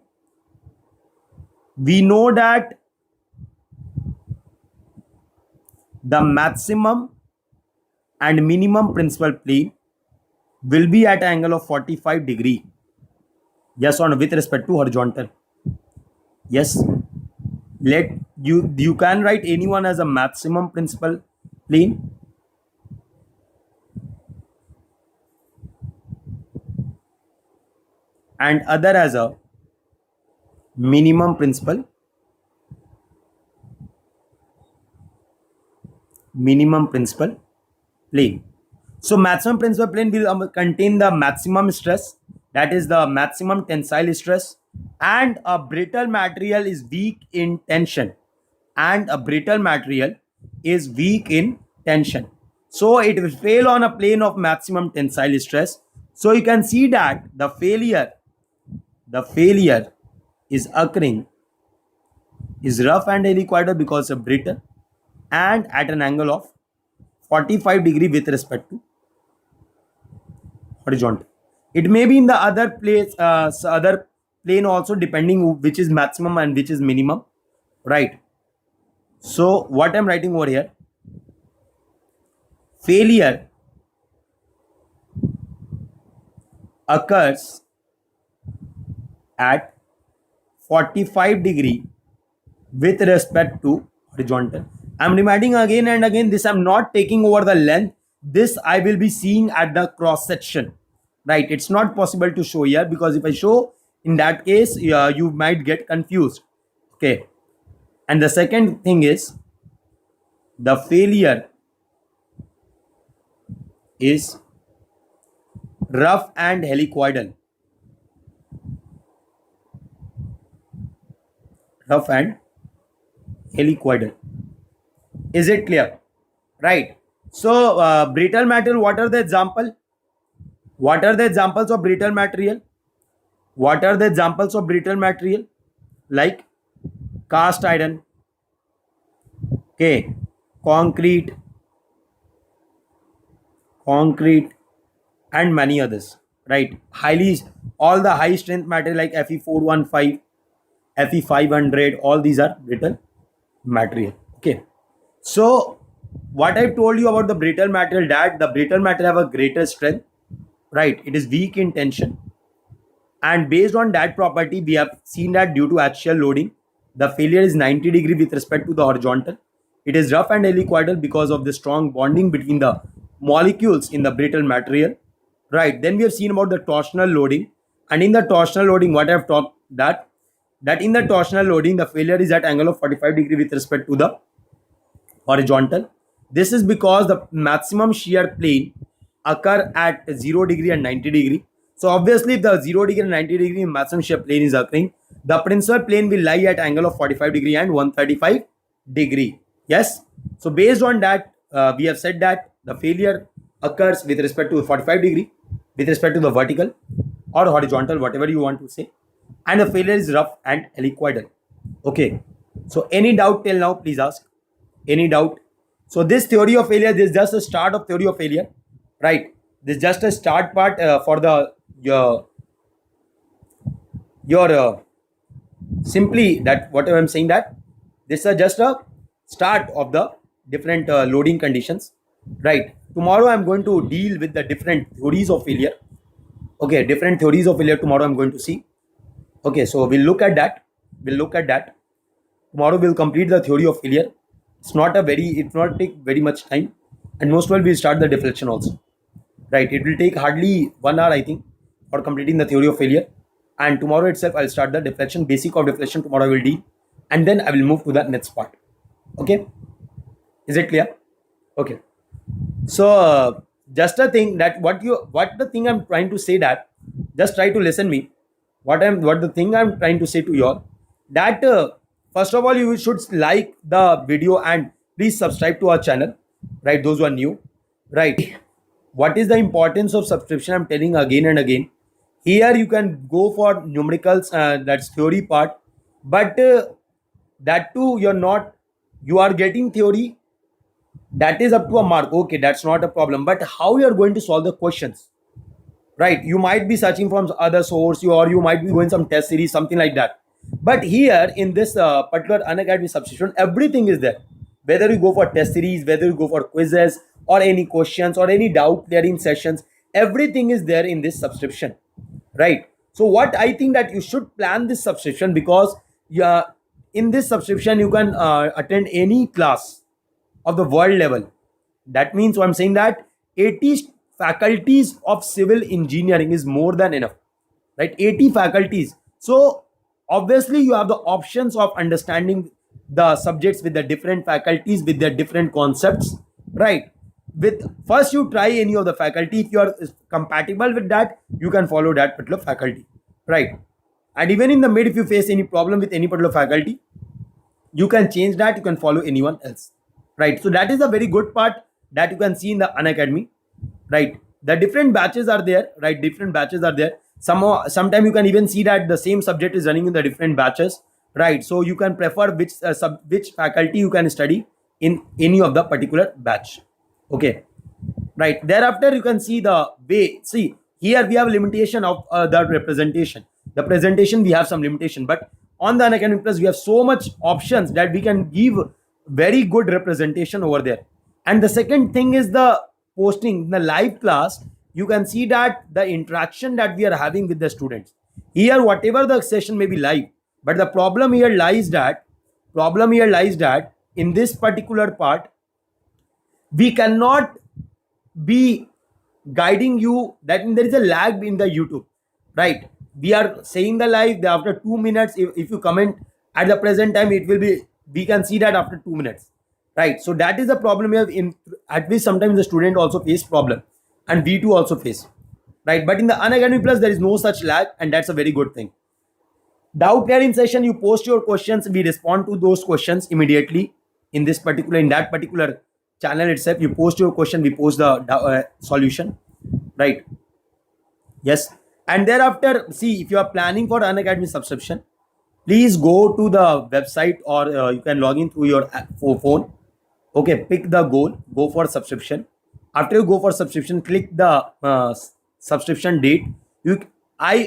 we know that the maximum and minimum principal plane will be at an angle of 45 degree. Yes or no, with respect to horizontal. Yes, let you can write anyone as a maximum principal plane, and other as a minimum principal plane. So maximum principal plane will contain the maximum stress, that is the maximum tensile stress, and a brittle material is weak in tension, So it will fail on a plane of maximum tensile stress. So you can see that the failure is occurring is rough and helicoidal because of brittle and at an angle of 45 degree with respect to horizontal. It may be in the other place, other plane also, depending which is maximum and which is minimum, right? So what I'm writing over here, failure occurs at 45 degree with respect to horizontal. I'm reminding again and again, this I'm not taking over the length, this I will be seeing at the cross section, right? It's not possible to show here because if I show, in that case you might get confused. Okay, and the second thing is the failure is rough and helicoidal. Rough and helicoidal. Is it clear? Right. So brittle material, what are the example? What are the examples of brittle material? What are the examples of brittle material? Like cast iron, okay, concrete, and many others, right? Highly, all the high strength material like Fe415, Fe500, all these are brittle material. Okay, so what I've told you about the brittle material, that the brittle material have a greater strength, right? It is weak in tension, and based on that property we have seen that due to axial loading the failure is 90 degree with respect to the horizontal. It is rough and helicoidal because of the strong bonding between the molecules in the brittle material, right? Then we have seen about the torsional loading, and in the torsional loading what I have talked that in the torsional loading the failure is at angle of 45 degree with respect to the horizontal. This is because the maximum shear plane occur at 0 degree and 90 degree. So obviously if the 0 degree and 90 degree maximum shear plane is occurring, the principal plane will lie at angle of 45 degree and 135 degree. Yes. So based on that, we have said that the failure occurs with respect to 45 degree, with respect to the vertical or horizontal, whatever you want to say, and the failure is rough and helicoidal. Okay. So any doubt till now, please ask. Any doubt? So this theory of failure, this is just a start of theory of failure, right? This is just a start part for the your simply that whatever I'm saying, that this is just a start of the different loading conditions, right? Tomorrow I'm going to deal with the different theories of failure. Okay, different theories of failure tomorrow I'm going to see. Okay, so we'll look at that. Tomorrow we'll complete the theory of failure. It's not take very much time, and most well we'll start the deflection also, right? It will take hardly 1 hour I think for completing the theory of failure, and tomorrow itself I'll start the deflection, basic of deflection tomorrow I will deal, and then I will move to the next part. Okay, is it clear? Okay, so just a thing that what the thing I'm trying to say, that just try to listen me, what the thing I'm trying to say to you all, that first of all you should like the video and please subscribe to our channel, right? Those who are new, right? What is the importance of subscription? I'm telling again and again. Here you can go for numericals, that's theory part, but that too you are getting theory, that is up to a mark. Okay, that's not a problem, but how you are going to solve the questions, right? You might be searching from other source, or you might be going some test series, something like that. But here in this particular Unacademy subscription, everything is there. Whether you go for test series, whether you go for quizzes or any questions or any doubt clearing sessions, everything is there in this subscription, right? So what I think that you should plan this subscription, because in this subscription you can attend any class of the world level. That means I'm saying that 80 faculties of civil engineering is more than enough, right? 80 faculties. So obviously you have the options of understanding the subjects with the different faculties, with their different concepts, right? With first you try any of the faculty, if you are compatible with that, you can follow that particular faculty, right? And even in the mid, if you face any problem with any particular faculty, you can change that, you can follow anyone else, right? So that is a very good part. that you can see in the Unacademy, right? The different batches are there, right? Different batches are there. Sometime you can even see that the same subject is running in the different batches, right? So you can prefer which faculty you can study in any of the particular batch. Okay, right? Thereafter you can see the way. See, here we have limitation of the representation. The presentation we have some limitation, but on the Unacademy Plus we have so much options that we can give very good representation over there. And the second thing is the posting in the live class. You can see that the interaction that we are having with the students here, whatever the session may be live, but the problem here lies that in this particular part we cannot be guiding you, that there is a lag in the YouTube, right? We are saying the live after 2 minutes. If you comment at the present time, it will be, we can see that after 2 minutes, right? So that is the problem we have in, at least sometimes the student also face problem and we too also face, right? But in the Unacademy Plus there is no such lag, and that's a very good thing. Doubt clearing session, you post your questions, we respond to those questions immediately in that particular channel itself. You post your question, we post the solution, right? Yes. And thereafter, see, if you are planning for Unacademy subscription, please go to the website, or you can log in through your phone. Okay, pick the goal, go for subscription. After you go for subscription, click the subscription date.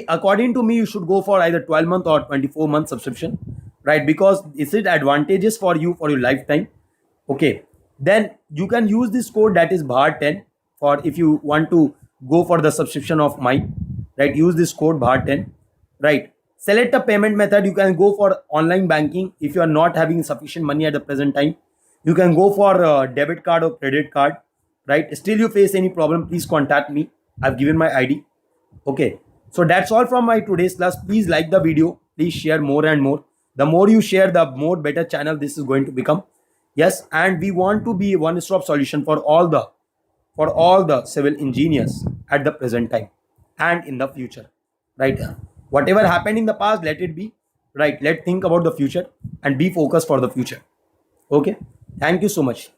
According to me, you should go for either 12-month or 24-month subscription, right? Because it's advantages for you for your lifetime. Okay, then you can use this code, that is BHAR10, for if you want to go for the subscription of mine, right? Use this code BHAR10, right? Select a payment method. You can go for online banking. If you are not having sufficient money at the present time, you can go for debit card or credit card, right? Still you face any problem, please contact me. I've given my ID. Okay, so that's all from my today's class. Please like the video, please share more and more. The more you share, the more better channel this is going to become. Yes, and we want to be one-stop solution for all the civil engineers at the present time and in the future, right? Whatever happened in the past, let it be, right? Let's think about the future and be focused for the future. Okay, thank you so much.